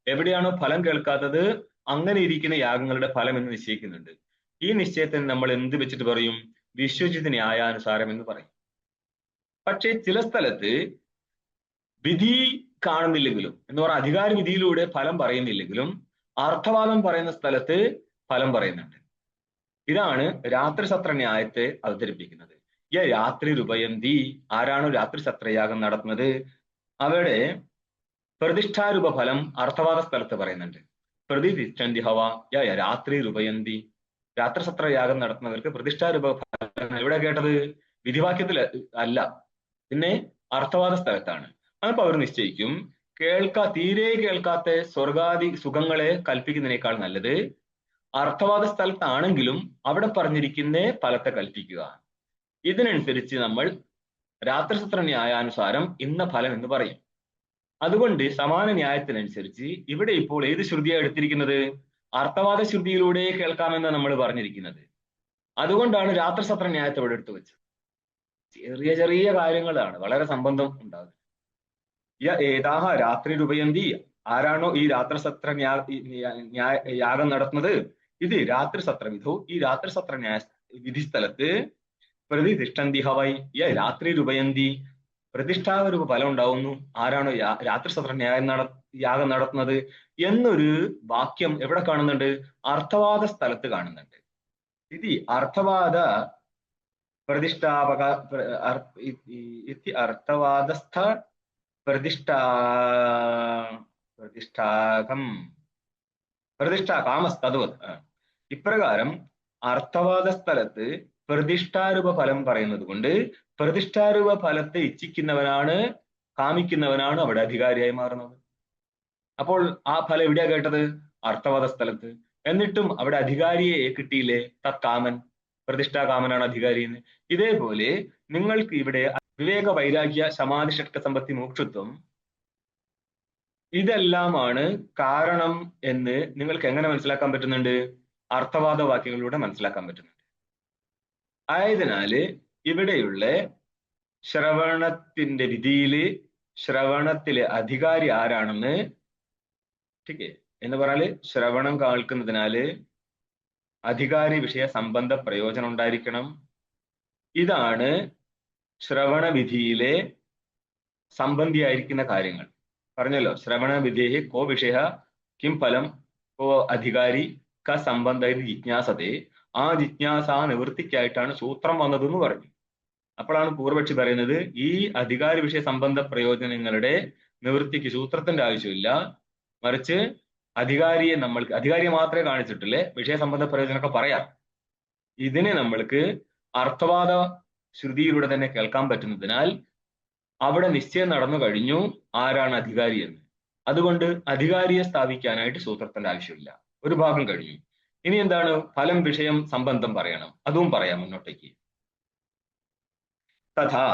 [SPEAKER 1] എവിടെയാണോ ഫലം കേൾക്കാത്തത് അങ്ങനെ ഇരിക്കുന്ന യാഗങ്ങളുടെ ഫലം എന്ന് നിശ്ചയിക്കുന്നുണ്ട്. ഈ നിശ്ചയത്തിന് നമ്മൾ എന്ത് വെച്ചിട്ട് പറയും? വിശ്വജിത് ന്യായാനുസാരം എന്ന് പറയും. പക്ഷേ ചില സ്ഥലത്ത് വിധി കാണുന്നില്ലെങ്കിലും എന്ന് പറഞ്ഞാൽ അധികാര വിധിയിലൂടെ ഫലം പറയുന്നില്ലെങ്കിലും അർത്ഥവാദം പറയുന്ന സ്ഥലത്ത് ഫലം പറയുന്നുണ്ട്. ഇതാണ് രാത്രി സത്ര ന്യായത്തെ അവതരിപ്പിക്കുന്നത്. രാത്രി രൂപയന്തി, ആരാണോ രാത്രി സത്രയാഗം നടത്തുന്നത് അവിടെ പ്രതിഷ്ഠാരൂപ ഫലം അർത്ഥവാദ സ്ഥലത്ത് പറയുന്നുണ്ട്. പ്രതിഷ്ഠന്തി ഹവ രാത്രി രൂപയന്തി. രാത്രി സത്രയാഗം നടത്തുന്നവർക്ക് പ്രതിഷ്ഠാരൂപ ഫലം എവിടെ കേട്ടത്? വിധിവാക്യത്തിൽ അല്ല, പിന്നെ അർത്ഥവാദ സ്ഥലത്താണ്. അപ്പൊ അവർ നിശ്ചയിക്കും, തീരെ കേൾക്കാത്ത സ്വർഗാദി സുഖങ്ങളെ കൽപ്പിക്കുന്നതിനേക്കാൾ നല്ലത് അർത്ഥവാദ സ്ഥലത്താണെങ്കിലും അവിടെ പറഞ്ഞിരിക്കുന്ന ഫലത്തെ കൽപ്പിക്കുക. ഇതിനനുസരിച്ച് നമ്മൾ രാത്രിസത്ര ന്യായാനുസാരം ഇന്ന ഫലം എന്ന് പറയും. അതുകൊണ്ട് സമാന ന്യായത്തിനനുസരിച്ച് ഇവിടെ ഇപ്പോൾ ഏത് ശ്രുതിയാണ് എടുത്തിരിക്കുന്നത്? അർത്ഥവാദ ശ്രുതിയിലൂടെ കേൾക്കാമെന്ന് നമ്മൾ പറഞ്ഞിരിക്കുന്നത്. അതുകൊണ്ടാണ് രാത്രിസത്ര ന്യായത്തെ ഇവിടെ എടുത്തു വെച്ചത്. ചെറിയ ചെറിയ കാര്യങ്ങളാണ്, വളരെ സംബന്ധം ഉണ്ടാകുന്നത്. ഏതാഹ രാത്രി രൂപയന്തി, ആരാണോ ഈ രാത്രിസത്ര യാഗം നടത്തുന്നത്, ഇത് രാത്രിസത്ര വിധോ, ഈ രാത്രിസത്ര ന്യായ വിധി സ്ഥലത്ത് പ്രതിഷ്ഠന്തി ഹവൈ രാത്രി രൂപയന്തി, പ്രതിഷ്ഠാരൂപ ഫലം ഉണ്ടാവുന്നു. ആരാണോ രാത്രിസത്ര യാഗം നടത്തുന്നത് എന്നൊരു വാക്യം എവിടെ കാണുന്നുണ്ട്? അർത്ഥവാദ സ്ഥലത്ത് കാണുന്നുണ്ട്. ഇത് അർത്ഥവാദ പ്രതിഷ്ഠാപക അർത്ഥവാദസ്ഥ പ്രതിഷ്ഠാകാമസ്തദ്വത്. ഇപ്രകാരം അർത്ഥവാദ സ്ഥലത്ത് പ്രതിഷ്ഠാരൂപ ഫലം പറയുന്നത് കൊണ്ട് പ്രതിഷ്ഠാരൂപ ഫലത്തെ ഇച്ഛിക്കുന്നവനാണ്, കാമിക്കുന്നവനാണ് അവിടെ അധികാരിയായി മാറുന്നത്. അപ്പോൾ ആ ഫലം എവിടെയാ കേട്ടത്? അർത്ഥവാദ സ്ഥലത്ത്. എന്നിട്ടും അവിടെ അധികാരിയെ കിട്ടിയില്ലേ? തത്കാമൻ, പ്രതിഷ്ഠാകാമനാണ് അധികാരി എന്ന്. ഇതേപോലെ നിങ്ങൾക്ക് ഇവിടെ വിവേക വൈരാഗ്യ സമാധി ഷട്ക സമ്പത്തി മോക്ഷത്വം ഇതെല്ലാമാണ് കാരണം എന്ന് നിങ്ങൾക്ക് എങ്ങനെ മനസ്സിലാക്കാൻ പറ്റുന്നുണ്ട്? അർത്ഥവാദ വാക്യങ്ങളിലൂടെ മനസ്സിലാക്കാൻ പറ്റുന്നുണ്ട്. ആയതിനാല് ഇവിടെയുള്ള ശ്രവണത്തിന്റെ വിധിയില് ശ്രവണത്തിലെ അധികാരി ആരാണെന്ന് എന്ന് പറഞ്ഞാല് ശ്രവണം കേൾക്കുന്നതിനാല് അധികാരി വിഷയ സംബന്ധ പ്രയോജനം ഉണ്ടായിരിക്കണം. ഇതാണ് ശ്രവണ വിധിയിലെ സംബന്ധിയായിരിക്കുന്ന കാര്യങ്ങൾ. പറഞ്ഞല്ലോ, ശ്രവണ വിധേഹി കോ വിഷയ കിം ഫലം കോ അധികാരി ക സംബന്ധ ജിജ്ഞാസത്തെ. ആ ജിജ്ഞാസാ നിവൃത്തിക്കായിട്ടാണ് സൂത്രം വന്നതെന്ന് പറഞ്ഞു. അപ്പോഴാണ് പൂർവപക്ഷി പറയുന്നത്, ഈ അധികാരി വിഷയ സംബന്ധ പ്രയോജനങ്ങളുടെ നിവൃത്തിക്ക് സൂത്രത്തിന്റെ ആവശ്യമില്ല, മറിച്ച് അധികാരിയെ മാത്രമേ കാണിച്ചിട്ടില്ലേ, വിഷയ സംബന്ധ പ്രയോജനമൊക്കെ പറയാം. ഇതിനെ നമ്മൾക്ക് അർത്ഥവാദ ശ്രുതിയിലൂടെ തന്നെ കേൾക്കാൻ പറ്റുന്നതിനാൽ അവിടെ നിശ്ചയം നടന്നു കഴിഞ്ഞു ആരാണ് അധികാരി എന്ന്. അതുകൊണ്ട് അധികാരിയെ സ്ഥാപിക്കാനായിട്ട് സൂത്രത്തിന്റെ ആവശ്യമില്ല. ഒരു ഭാഗം കഴിഞ്ഞു. ഇനി എന്താണ്? ഫലം വിഷയം സംബന്ധം പറയണം. അതും പറയാം മുന്നോട്ടേക്ക്. തഥാ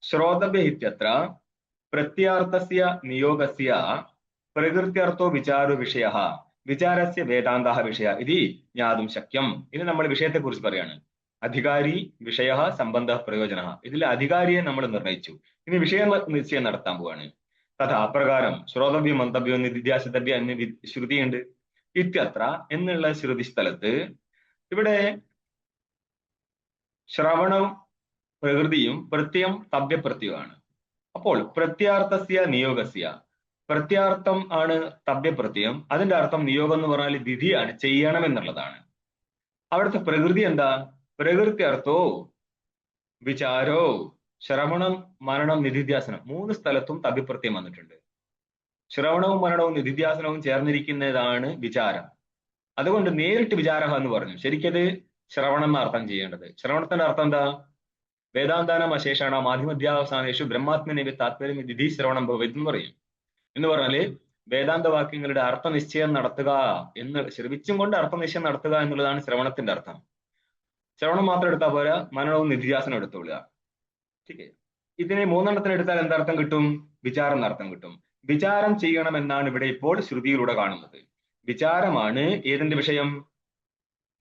[SPEAKER 1] ശ്രോതവ്യ ഇത്യത്ര പ്രത്യാർത്ഥസ്യ നിയോഗസ്യ പ്രകൃത്യർത്ഥോ വിചാരോ വിഷയ വിചാരസ്യ വേദാന്ത വിഷയ ഇതി ജ്ഞാതും ശക്യം. ഇനി നമ്മൾ വിഷയത്തെ കുറിച്ച് പറയാണ്. അധികാരി, വിഷയ, സംബന്ധ, പ്രയോജന. ഇതിൽ അധികാരിയെ നമ്മൾ നിർണയിച്ചു. ഇനി വിഷയ നിശ്ചയം നടത്താൻ പോവാണ്. തഥാ അപ്രകാരം ശ്രോതവ്യം, മന്തവ്യം, നിധ്യാസിതവ്യം എന്നീ ശ്രുതിയുണ്ട്. ഇത്യത്ര എന്നുള്ള ശ്രുതി സ്ഥലത്ത് ഇവിടെ ശ്രവണവും പ്രകൃതിയും പ്രത്യയം തവ്യപ്രത്യയമാണ്. അപ്പോൾ പ്രത്യാർത്ഥസ്യ നിയോഗസ്യ, പ്രത്യാർത്ഥം ആണ് തവ്യപ്രത്യയം, അതിന്റെ അർത്ഥം നിയോഗം എന്ന് പറഞ്ഞാൽ വിധിയാണ്, ചെയ്യണം എന്നുള്ളതാണ്. അവിടുത്തെ പ്രകൃതി എന്താ? പ്രകൃത്യർത്ഥോ വിചാരോ ശ്രവണം മനനം നിധിധ്യാസനം, 3 സ്ഥലത്തും തവ്യപ്രത്യയം വന്നിട്ടുണ്ട്. ശ്രവണവും മനനവും നിധിധ്യാസനവും ചേർന്നിരിക്കുന്നതാണ് വിചാരം. അതുകൊണ്ട് നേരിട്ട് വിചാരഹ എന്ന് പറഞ്ഞു. ശരിക്കത് ശ്രവണം എന്ന അർത്ഥം ചെയ്യേണ്ടത്. ശ്രവണത്തിന്റെ അർത്ഥം എന്താ? വേദാന്താനം അശേഷാണ് മാധ്യമധ്യാവസാനേഷു ബ്രഹ്മാത്മനേവി താത്പര്യം വിധി ശ്രവണം ഭവത് എന്ന് പറയും. എന്ന് പറഞ്ഞാല് വേദാന്ത വാക്യങ്ങളുടെ അർത്ഥനിശ്ചയം നടത്തുക എന്ന്, ശ്രവിച്ചും കൊണ്ട് അർത്ഥനിശ്ചയം നടത്തുക എന്നുള്ളതാണ് ശ്രവണത്തിന്റെ അർത്ഥം. ശ്രവണം മാത്രം എടുത്താൽ പോരാ, മനനവും നിധിധ്യാസനം എടുത്തുകൊള്ളുക. ठीक है. ഇതിനെ 3 എടുത്താൽ എന്തർത്ഥം കിട്ടും? വിചാരം എന്നർത്ഥം കിട്ടും. വിചാരം ചെയ്യണം എന്നാണ് ഇവിടെ ഇപ്പോൾ ശ്രുതിയിലൂടെ കാണുന്നത്. വിചാരമാണ് ഏതിന്റെ വിഷയം?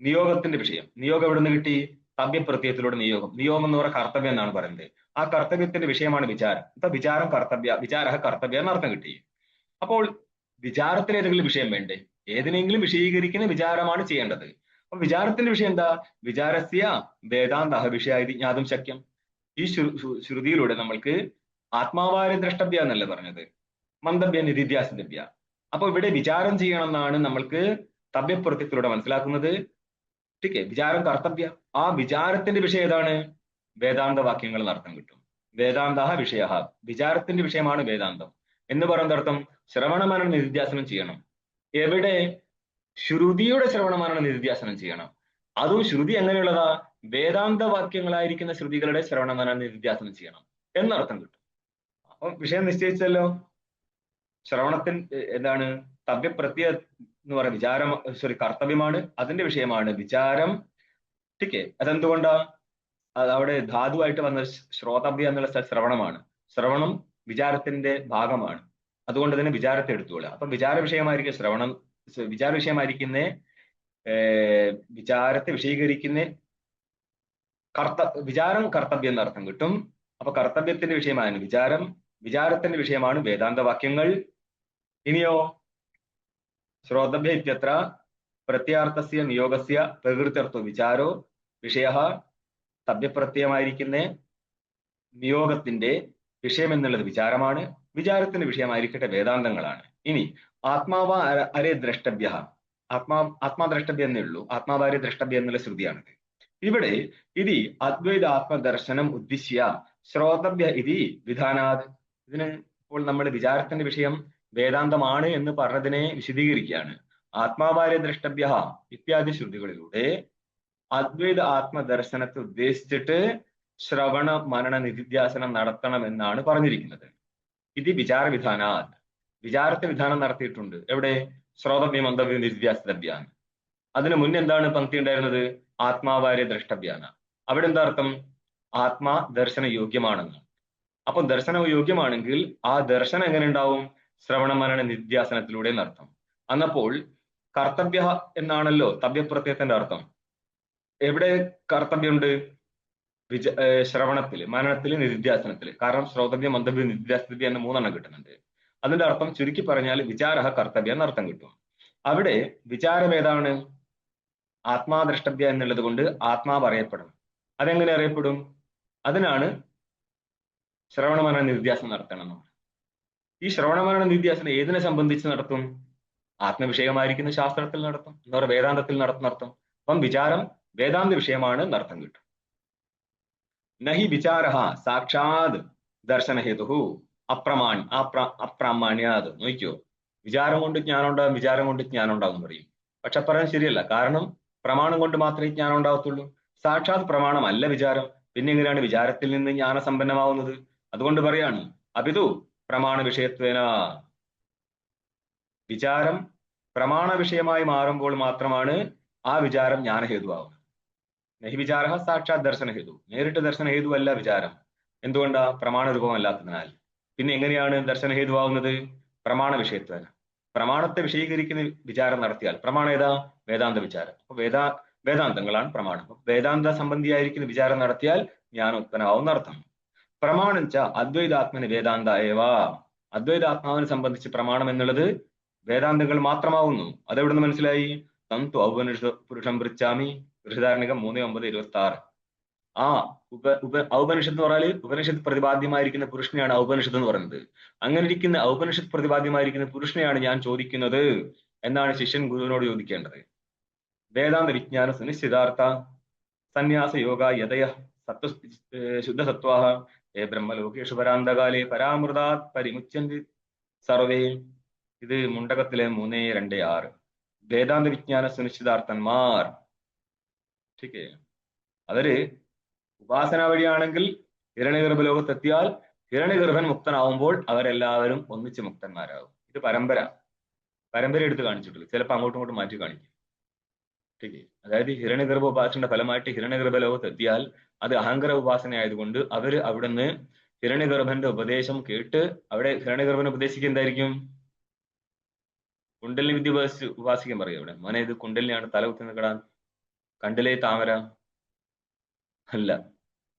[SPEAKER 1] നിയോഗത്തിന്റെ വിഷയം. നിയോഗം എവിടെ നിന്ന് കിട്ടി? തവ്യപ്രത്യയത്തിലൂടെ നിയോഗം. നിയോഗം എന്ന് പറയുന്ന കർത്തവ്യം എന്നാണ് പറയുന്നത്. ആ കർത്തവ്യത്തിന്റെ വിഷയമാണ് വിചാരം. ഇപ്പൊ വിചാരം കർത്തവ്യ, വിചാര കർത്തവ്യ എന്നർത്ഥം കിട്ടി. അപ്പോൾ വിചാരത്തിന് ഏതെങ്കിലും വിഷയം വേണ്ടേ? ഏതിനെങ്കിലും വിഷയീകരിക്കുന്ന വിചാരമാണ് ചെയ്യേണ്ടത്. അപ്പൊ വിചാരത്തിന്റെ വിഷയം എന്താ? വിചാരസ്യ വേദാന്ത വിഷയായി ജ്ഞാതും ശക്യം. ഈ ശ്രുതിയിലൂടെ നമ്മൾക്ക് ആത്മാവാരെ ദ്രഷ്ടവ്യ എന്നല്ലേ പറഞ്ഞത്, മന്ദവ്യ നിധിധ്യാസിതവ്യ. അപ്പൊ ഇവിടെ വിചാരം ചെയ്യണം എന്നാണ് നമ്മൾക്ക് തവ്യപ്രത്യത്തിലൂടെ മനസ്സിലാക്കുന്നത്. ठीक വിചാരം കർത്തവ്യ. ആ വിചാരത്തിന്റെ വിഷയം ഏതാണ്? വേദാന്ത വാക്യങ്ങൾ എന്നർത്ഥം കിട്ടും. വേദാന്ത വിഷയ, വിചാരത്തിന്റെ വിഷയമാണ് വേദാന്തം എന്ന് പറയുന്ന അർത്ഥം ശ്രവണമനന നിധിധ്യാസനം ചെയ്യണം. എവിടെ? ശ്രുതിയുടെ ശ്രവണമനന നിധിധ്യാസനം ചെയ്യണം. അതും ശ്രുതി എങ്ങനെയുള്ളതാ? വേദാന്ത വാക്യങ്ങളായിരിക്കുന്ന ശ്രുതികളുടെ ശ്രവണമനന നിധിധ്യാസനം ചെയ്യണം എന്നർത്ഥം കിട്ടും. അപ്പൊ വിഷയം നിശ്ചയിച്ചല്ലോ. ശ്രവണത്തിന് എന്താണ്? തവ്യപ്രത്യ എന്ന് പറയുന്ന വിചാരം, കർത്തവ്യമാണ്. അതിന്റെ വിഷയമാണ് വിചാരം. ठीक അതെന്തുകൊണ്ടാ? അത് അവിടെ ധാതുവായിട്ട് വന്ന ശ്രോതവ്യ എന്നുള്ള ശ്രവണമാണ്. ശ്രവണം വിചാരത്തിന്റെ ഭാഗമാണ്. അതുകൊണ്ട് തന്നെ വിചാരത്തെ എടുത്തുകൊള്ളുക. അപ്പൊ വിചാര വിഷയമായിരിക്കും ശ്രവണം. വിചാര വിഷയമായിരിക്കുന്ന വിചാരത്തെ വിഷയീകരിക്കുന്ന വിചാരം കർത്തവ്യം എന്നർത്ഥം കിട്ടും. അപ്പൊ കർത്തവ്യത്തിന്റെ വിഷയമാണ് വിചാരം, വിചാരത്തിന്റെ വിഷയമാണ് വേദാന്ത വാക്യങ്ങൾ. ഇനിയോ ശ്രോതവ്യ ഇത്യത്ര പ്രത്യാർത്ഥസ്യ നിയോഗസ്യ പ്രകൃത്യർത്ഥോ വിചാരോ വിഷയ, തവ്യപ്രത്യയമായിരിക്കുന്ന നിയോഗത്തിന്റെ വിഷയം എന്നുള്ളത് വിചാരമാണ്. വിചാരത്തിന്റെ വിഷയമായിരിക്കട്ടെ വേദാന്തങ്ങളാണ്. ഇനി ആത്മാവ അരേ ദ്രഷ്ടവ്യ, ആത്മാദ്രഷ്ടവ്യ എന്നേ ഉള്ളൂ. ആത്മാവാരെ ദ്രഷ്ടവ്യ എന്നുള്ള ശ്രുതിയാണിത്. ഇവിടെ ഇതി അദ്വൈത ആത്മദർശനം ഉദ്ദിശ്യ ശ്രോതവ്യ ഇതി വിധാനാത്. ഇതിന് ഇപ്പോൾ നമ്മൾ വിചാരത്തിന്റെ വിഷയം വേദാന്തമാണ് എന്ന് പറഞ്ഞതിനെ വിശദീകരിക്കുകയാണ്. ആത്മാവാരെ ദ്രഷ്ടവ്യ ഇത്യാദി ശ്രുതികളിലൂടെ അദ്വൈത ആത്മദർശനത്തെ ഉദ്ദേശിച്ചിട്ട് ശ്രവണ മനന നിധിധ്യാസനം നടത്തണം എന്നാണ് പറഞ്ഞിരിക്കുന്നത്. ഇത് വിചാര വിധാനാത്, വിചാരത്തെ വിധാനം നടത്തിയിട്ടുണ്ട്. എവിടെ? ശ്രോതവ്യ മന്ദവ്യ നിധിധ്യാസിതവ്യാണ്. അതിന് മുന്നേ എന്താണ് പങ്ക്തി ഉണ്ടായിരുന്നത്? ആത്മാവാരെ ദ്രഷ്ടവ്യാണ്. അവിടെ എന്താ അർത്ഥം? ആത്മാ ദർശന യോഗ്യമാണെന്ന്. അപ്പൊ ദർശന യോഗ്യമാണെങ്കിൽ ആ ദർശനം എങ്ങനെ ഉണ്ടാവും? ശ്രവണ മനന നിധ്യാസനത്തിലൂടെ എന്നർത്ഥം. അന്നപ്പോൾ കർത്തവ്യ എന്നാണല്ലോ തവ്യപ്രത്യയത്തിന്റെ അർത്ഥം. എവിടെ കർത്തവ്യമുണ്ട്? ശ്രവണത്തില്, മനനത്തില്, നിധിധ്യാസനത്തില്. കാരണം ശ്രോതവ്യ മന്ദവ്യ നിധിധ്യാസിതവ്യ എന്ന 3 കിട്ടുന്നുണ്ട്. അതിന്റെ അർത്ഥം ചുരുക്കി പറഞ്ഞാൽ വിചാര കർത്തവ്യ എന്നർത്ഥം കിട്ടും. അവിടെ വിചാരം ഏതാണ്? ആത്മാദ്രഷ്ടവ്യ എന്നുള്ളത് കൊണ്ട് ആത്മാവ് അറിയപ്പെടണം. അതെങ്ങനെ അറിയപ്പെടും? അതിനാണ് ശ്രവണമനന നിധ്യാസനം നടത്തണം. ഈ ശ്രവണമനന നിധ്യാസനം ഏതിനെ സംബന്ധിച്ച് നടത്തും? ആത്മവിഷയമായിരിക്കുന്ന ശാസ്ത്രത്തിൽ നടത്തും, എന്ന് പറയുക വേദാന്തത്തിൽ നടത്തുന്നർത്ഥം. അപ്പം വിചാരം വേദാന്ത വിഷയമാണ് എന്നർത്ഥം കിട്ടും. നഹി വിചാര സാക്ഷാത് ദർശനഹേതു അപ്രാമാണ്യാത്. നോക്കിയോ, വിചാരം കൊണ്ട് ജ്ഞാനം ഉണ്ടാകും, വിചാരം കൊണ്ട് ജ്ഞാനം ഉണ്ടാകും പറയും. പക്ഷെ പറയാൻ ശരിയല്ല. കാരണം പ്രമാണം കൊണ്ട് മാത്രമേ ജ്ഞാനം ഉണ്ടാകത്തുള്ളൂ. സാക്ഷാത് പ്രമാണമല്ല വിചാരം. പിന്നെ എങ്ങനെയാണ് വിചാരത്തിൽ നിന്ന് ജ്ഞാനസമ്പന്നമാവുന്നത്? അതുകൊണ്ട് പറയാണ് അപിതു പ്രമാണ വിഷയത്വേന. വിചാരം പ്രമാണ വിഷയമായി മാറുമ്പോൾ മാത്രമാണ് ആ വിചാരം ജ്ഞാനഹേതുവാകുന്നത്. നഹി വിചാര സാക്ഷാത് ദർശനഹേതു, നേരിട്ട് ദർശനഹേതു അല്ല വിചാരം. എന്തുകൊണ്ടാ? പ്രമാണരൂപമല്ലാത്തതിനാൽ. പിന്നെ എങ്ങനെയാണ് ദർശനഹേതുവാകുന്നത്? പ്രമാണ വിഷയത്വേന. പ്രമാണത്തെ വിഷയീകരിക്കുന്ന വിചാരം നടത്തിയാൽ, പ്രമാണം ഏതാ? വേദാന്ത വിചാരം. അപ്പൊ വേദാന്തങ്ങളാണ് പ്രമാണം. വേദാന്ത സംബന്ധിയായിരിക്കുന്ന വിചാരം നടത്തിയാൽ ജ്ഞാനം ഉത്പന്നമാവുന്ന അർത്ഥം. പ്രമാണം ച അദ്വൈതാത്മന് വേദാന്ത ഏവ. അദ്വൈതാത്മാവിനെ സംബന്ധിച്ച് പ്രമാണം എന്നുള്ളത് വേദാന്തങ്ങൾ മാത്രമാവുന്നു. അതെവിടുന്ന് മനസ്സിലായി? തന്തു ഔപനിഷത് പുരുഷം പൃച്ഛാമി, ബൃഹദാരണ്യകം 3:9-26. ആ ഔപനിഷത്ത് എന്ന് പറഞ്ഞാൽ ഉപനിഷത്ത് പ്രതിപാദ്യമായിരിക്കുന്ന പുരുഷനെയാണ് ഔപനിഷത്ത് എന്ന് പറയുന്നത്. അങ്ങനെ ഇരിക്കുന്ന ഔപനിഷത്ത് പ്രതിപാദ്യമായിരിക്കുന്ന പുരുഷനെയാണ് ഞാൻ ചോദിക്കുന്നത് എന്നാണ് ശിഷ്യൻ ഗുരുവിനോട് ചോദിക്കേണ്ടത്. വേദാന്ത വിജ്ഞാന സുനിശ്ചിതാർത്ഥ സന്യാസ യോഗ യതയ സത്വ ശുദ്ധസത്വാഹ ഏ ബ്രഹ്മലോകേഷു പരാന്തകാലേ പരാമൃതാത് പരിമുച്യന്തി സർവേ. ഇത് മുണ്ടകത്തിലെ 3:2-6. വേദാന്ത വിജ്ഞാന സുനിശ്ചിതാർത്ഥന്മാർ, ठीक അവര് ഉപാസന വഴിയാണെങ്കിൽ ഹിരണ്യഗർഭ ലോകത്തെത്തിയാൽ ഹിരണ്യഗർഭൻ മുക്തനാവുമ്പോൾ അവരെല്ലാവരും ഒന്നിച്ച് മുക്തന്മാരാകും. ഇത് പരമ്പര എടുത്ത് കാണിച്ചിട്ടുള്ളൂ. ചിലപ്പോൾ അങ്ങോട്ടും ഇങ്ങോട്ടും മാറ്റി കാണിക്കും. ठीक അതായത് ഹിരണ്യഗർഭ ഉപാസനയുടെ ഫലമായിട്ട് ഹിരണ്യഗർഭ ലോകത്തെത്തിയാൽ അത് അഹങ്കാര ഉപാസന ആയതുകൊണ്ട് അവര് അവിടുന്ന് ഹിരണ്യഗർഭന്റെ ഉപദേശം കേട്ട് അവിടെ ഹിരണ്യഗർഭനെ ഉപദേശിക്കുക എന്തായിരിക്കും? കുണ്ടലിനി വിദ്യ ഉപാസിക്കാൻ പറയും അവിടെ. മോനെ ഇത് കുണ്ടലിനിയാണ്, തല കുത്തി നിൽക്കടാൻ, കണ്ടിലേ താമര അല്ല.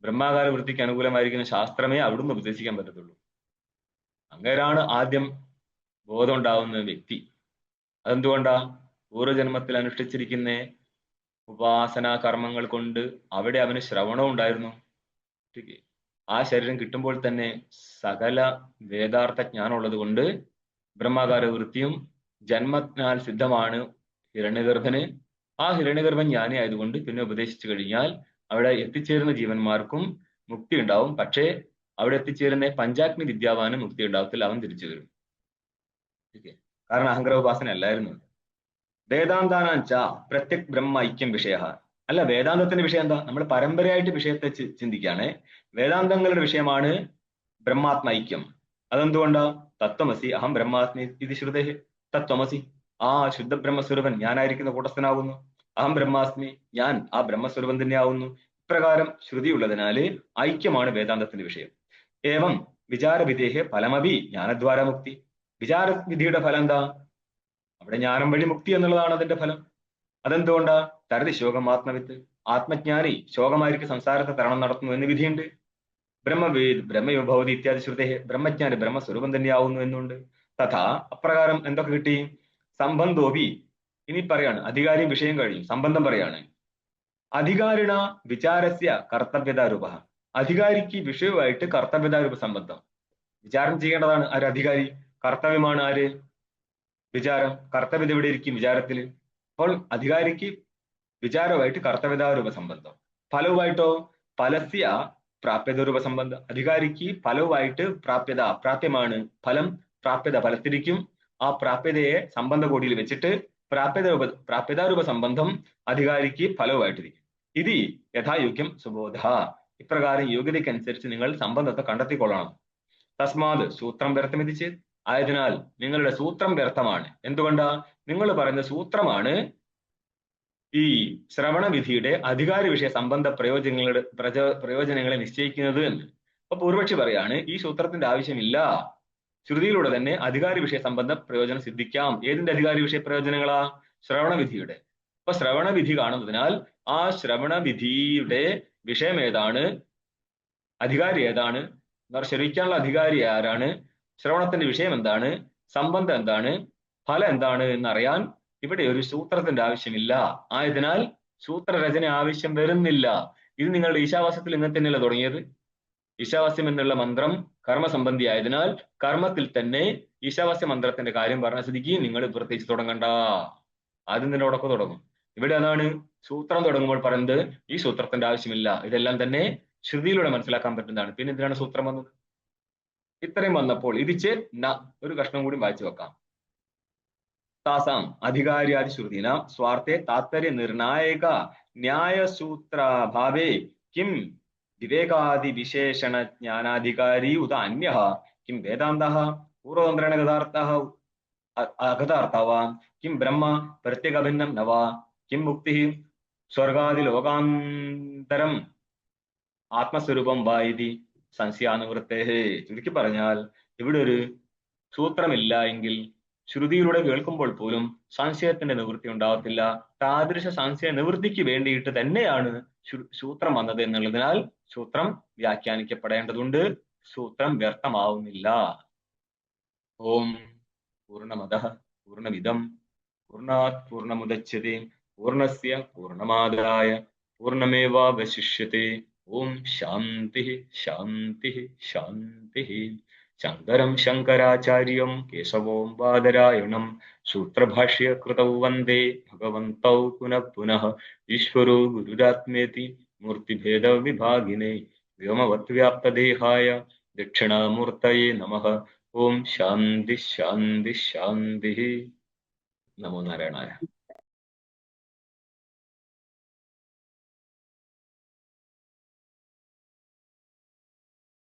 [SPEAKER 1] ബ്രഹ്മാകാര വൃത്തിക്ക് അനുകൂലമായിരിക്കുന്ന ശാസ്ത്രമേ അവിടുന്ന് ഉപദേശിക്കാൻ പറ്റത്തുള്ളൂ. അങ്ങേരാണ് ആദ്യം ബോധം ഉണ്ടാവുന്ന വ്യക്തി. അതെന്തുകൊണ്ടാ? പൂർവ്വജന്മത്തിൽ അനുഷ്ഠിച്ചിരിക്കുന്ന ഉപാസനാ കർമ്മങ്ങൾ കൊണ്ട് അവിടെ അവന് ശ്രവണവും ഉണ്ടായിരുന്നു. ആ ശരീരം കിട്ടുമ്പോൾ തന്നെ സകല വേദാർത്ഥ ജ്ഞാനം ഉള്ളത് കൊണ്ട് ബ്രഹ്മാകാര വൃത്തിയും ജന്മജ്ഞാൽ സിദ്ധമാണ് ഹിരണ്യഗർഭന്. ആ ഹിരണ്യഗർഭൻ ജ്ഞാനി ആയതുകൊണ്ട് പിന്നെ ഉപദേശിച്ചു കഴിഞ്ഞാൽ അവിടെ എത്തിച്ചേരുന്ന ജീവന്മാർക്കും മുക്തി ഉണ്ടാവും. പക്ഷേ അവിടെ എത്തിച്ചേരുന്ന പഞ്ചാഗ്നി വിദ്യാവാന് മുക്തി ഉണ്ടാവത്തില്ല, അവൻ തിരിച്ചു വരും. കാരണം അഹങ്കാര ഉപാസന അല്ലായിരുന്നു. വേദാന്താനാച്ച പ്രത്യക് ബ്രഹ്മ ഐക്യം വിഷയ. അല്ല, വേദാന്തത്തിന്റെ വിഷയം എന്താ? നമ്മൾ പരമ്പരയായിട്ട് വിഷയത്തെ ചിന്തിക്കുകയാണ്. വേദാന്തങ്ങളുടെ വിഷയമാണ് ബ്രഹ്മാത്മ ഐക്യം. അതെന്തുകൊണ്ടാ? തത്വമസി അഹം ബ്രഹ്മാസ്മി ഇത് ശ്രുതേ. തത്വമസി, ആ ശുദ്ധ ബ്രഹ്മസ്വരൂപൻ ഞാനായിരിക്കുന്ന കൂട്ടസ്ഥനാവുന്നു. അഹം ബ്രഹ്മാസ്മി, ഞാൻ ആ ബ്രഹ്മസ്വരൂപൻ തന്നെയാവുന്നു. ഇപ്രകാരം ശ്രുതിയുള്ളതിനാല് ഐക്യമാണ് വേദാന്തത്തിന്റെ വിഷയം. ഏവം വിചാരവിധേഹ ഫലമഭി ജ്ഞാനദ്വാര മുക്തി. വിചാരവിധിയുടെ ഫലം എന്താ? അവിടെ ജ്ഞാനം വഴി മുക്തി എന്നുള്ളതാണ് അതിന്റെ ഫലം. അതെന്തുകൊണ്ടാ? തരതി ശോകം ആത്മവിത്ത്, ആത്മജ്ഞാനി ശോകമായിരിക്കും സംസാരത്തെ തരണം നടത്തുന്നു എന്ന് വിധിയുണ്ട്. ബ്രഹ്മവേദ് ബ്രഹ്മയോഭവതി ഇത്യാദി ശ്രുതേ, ബ്രഹ്മജ്ഞാനി ബ്രഹ്മസ്വരൂപം തന്നെയാവുന്നു എന്നുണ്ട്. തഥാ അപ്രകാരം എന്തൊക്കെ കിട്ടി? സംബന്ധോപി, ഇനി പറയാണ് അധികാരിയും വിഷയം കഴിയും, സംബന്ധം പറയാണ്. അധികാരിണ വിചാരസ്യ കർത്തവ്യതാരൂപ, അധികാരിക്ക് വിഷയവുമായിട്ട് കർത്തവ്യതാരൂപ സംബന്ധം. വിചാരം ചെയ്യേണ്ടതാണ് ആര്? അധികാരി. കർത്തവ്യമാണ് ആര്? വിചാരം. കർത്തവ്യത എവിടെ ഇരിക്കും? വിചാരത്തിൽ. അപ്പോൾ അധികാരിക്ക് വിചാരവുമായിട്ട് കർത്തവ്യതാരൂപ സംബന്ധം. ഫലവുമായിട്ടോ? ഫലസ്യ പ്രാപ്യതരൂപ സംബന്ധം. അധികാരിക്ക് ഫലവുമായിട്ട് പ്രാപ്യമാണ് ഫലം. പ്രാപ്യത ഫലത്തിരിക്കും. ആ പ്രാപ്യതയെ സംബന്ധ കോടിയിൽ വെച്ചിട്ട് പ്രാപ്യതാരൂപ സംബന്ധം അധികാരിക്ക് ഫലവുമായിട്ടിരിക്കും. ഇത് യഥായോഗ്യം സുബോധ, ഇപ്രകാരം യോഗ്യതയ്ക്കനുസരിച്ച് നിങ്ങൾ സംബന്ധത്തെ കണ്ടെത്തിക്കൊള്ളണം. തസ്മാത് സൂത്രം വ്യർത്ഥമെത്തിച്ച്, ആയതിനാൽ നിങ്ങളുടെ സൂത്രം വ്യർത്ഥമാണ്. എന്തുകൊണ്ടാ? നിങ്ങൾ പറയുന്ന സൂത്രമാണ് ഈ ശ്രവണവിധിയുടെ അധികാര വിഷയ സംബന്ധ പ്രയോജനങ്ങളെ നിശ്ചയിക്കുന്നത് എന്ന്. അപ്പൊ പൂർവക്ഷി പറയാണ് ഈ സൂത്രത്തിന്റെ ആവശ്യമില്ല, ശ്രുതിയിലൂടെ തന്നെ അധികാര വിഷയ സംബന്ധ പ്രയോജനം സിദ്ധിക്കാം. ഏതിന്റെ അധികാര വിഷയ പ്രയോജനങ്ങളാ? ശ്രവണവിധിയുടെ. അപ്പൊ ശ്രവണവിധി കാണുന്നതിനാൽ ആ ശ്രവണവിധിയുടെ വിഷയം ഏതാണ്, അധികാരി ഏതാണ്, ശ്രവിക്കാനുള്ള അധികാരി ആരാണ്, ശ്രവണത്തിന്റെ വിഷയം എന്താണ്, സംബന്ധം എന്താണ്, ഫലം എന്താണ് എന്നറിയാൻ ഇവിടെ ഒരു സൂത്രത്തിന്റെ ആവശ്യമില്ല. ആയതിനാൽ സൂത്രരചന ആവശ്യം വരുന്നില്ല. ഇത് നിങ്ങളുടെ ഈശാവാസ്യത്തിൽ ഇന്നത്തെ തന്നെയല്ല തുടങ്ങിയത്. ഈശാവാസ്യം എന്നുള്ള മന്ത്രം കർമ്മസംബന്ധി ആയതിനാൽ കർമ്മത്തിൽ തന്നെ ഈശാവാസ്യ മന്ത്രത്തിന്റെ കാര്യം പറഞ്ഞ സ്ഥിതിക്ക് നിങ്ങൾ പ്രത്യേകിച്ച് തുടങ്ങണ്ട. ആദ്യം തന്നെ ഉടക്കം തുടങ്ങും. ഇവിടെ അതാണ് സൂത്രം തുടങ്ങുമ്പോൾ പറയുന്നത് ഈ സൂത്രത്തിന്റെ ആവശ്യമില്ല, ഇതെല്ലാം തന്നെ ശ്രുതിയിലൂടെ മനസ്സിലാക്കാൻ പറ്റുന്നതാണ്. പിന്നെ എന്തിനാണ് സൂത്രം വന്നത്? ഇത്രയും വന്നപ്പോൾ ഇത് ഒരു കഷ്ണം കൂടി വായിച്ചു വെക്കാം. താസാം അധികാര്യാദി ശ്രുതിന സ്വാർത്ഥേ താത്പര്യ നിർണായക ന്യായസൂത്രഭാവേ കിം വിവേകാദി വിശേഷണ ജ്ഞാനാധികാരി ഉദ അന്യഃ കിം വേദാന്തഃ പൂർവതന്ത്രേണ ഗതാർത്ഥഃ അഗതാർത്ഥഃ കിം ബ്രഹ്മ പ്രത്യഗഭിന്നം നവ കിം മുക്തി സ്വർഗാദി ലോകാന്തരം ആത്മസ്വരൂപം വാ ഇതി സംശയാനുവൃത്തേ. ചുരുക്കി പറഞ്ഞാൽ ഇവിടെ ഒരു സൂത്രമില്ല എങ്കിൽ ശ്രുതിയിലൂടെ കേൾക്കുമ്പോൾ പോലും സംശയത്തിന്റെ നിവൃത്തി ഉണ്ടാവത്തില്ല. താദൃശ സംശയ നിവൃത്തിക്ക് വേണ്ടിയിട്ട് തന്നെയാണ് സൂത്രം വന്നത് എന്നുള്ളതിനാൽ സൂത്രം വ്യാഖ്യാനിക്കപ്പെടേണ്ടതുണ്ട്. സൂത്രം വ്യർത്ഥമാവുന്നില്ല. ഓം പൂർണ്ണമദഃ പൂർണ്ണമിദം പൂർണ്ണാത് പൂർണ്ണമുദച്യത്തെ പൂർണ്ണസ്യ പൂർണ്ണമാദായ പൂർണ്ണമേവാവശിഷ്യത്തെ. ഓം ശാന്തി ശാന്തി ശാന്തി. ശങ്കരം ശങ്കരാചാര്യം കേശവം ബാദരായണം സൂത്രഭാഷ്യകൃതൗ വന്ദേ ഭഗവന്തൗ പുനഃ പുനഃ. ഈശ്വരോ ഗുരുരാത്മേതി മൂർത്തിഭേദ വിഭാഗിനെ വ്യോമവദ്വ്യാപ്തദേഹായ ദക്ഷിണാമൂർത്തയേ നമഃ. ഓം ശാന്തി ശാന്തി ശാന്തി. നമോ നാരായണായ.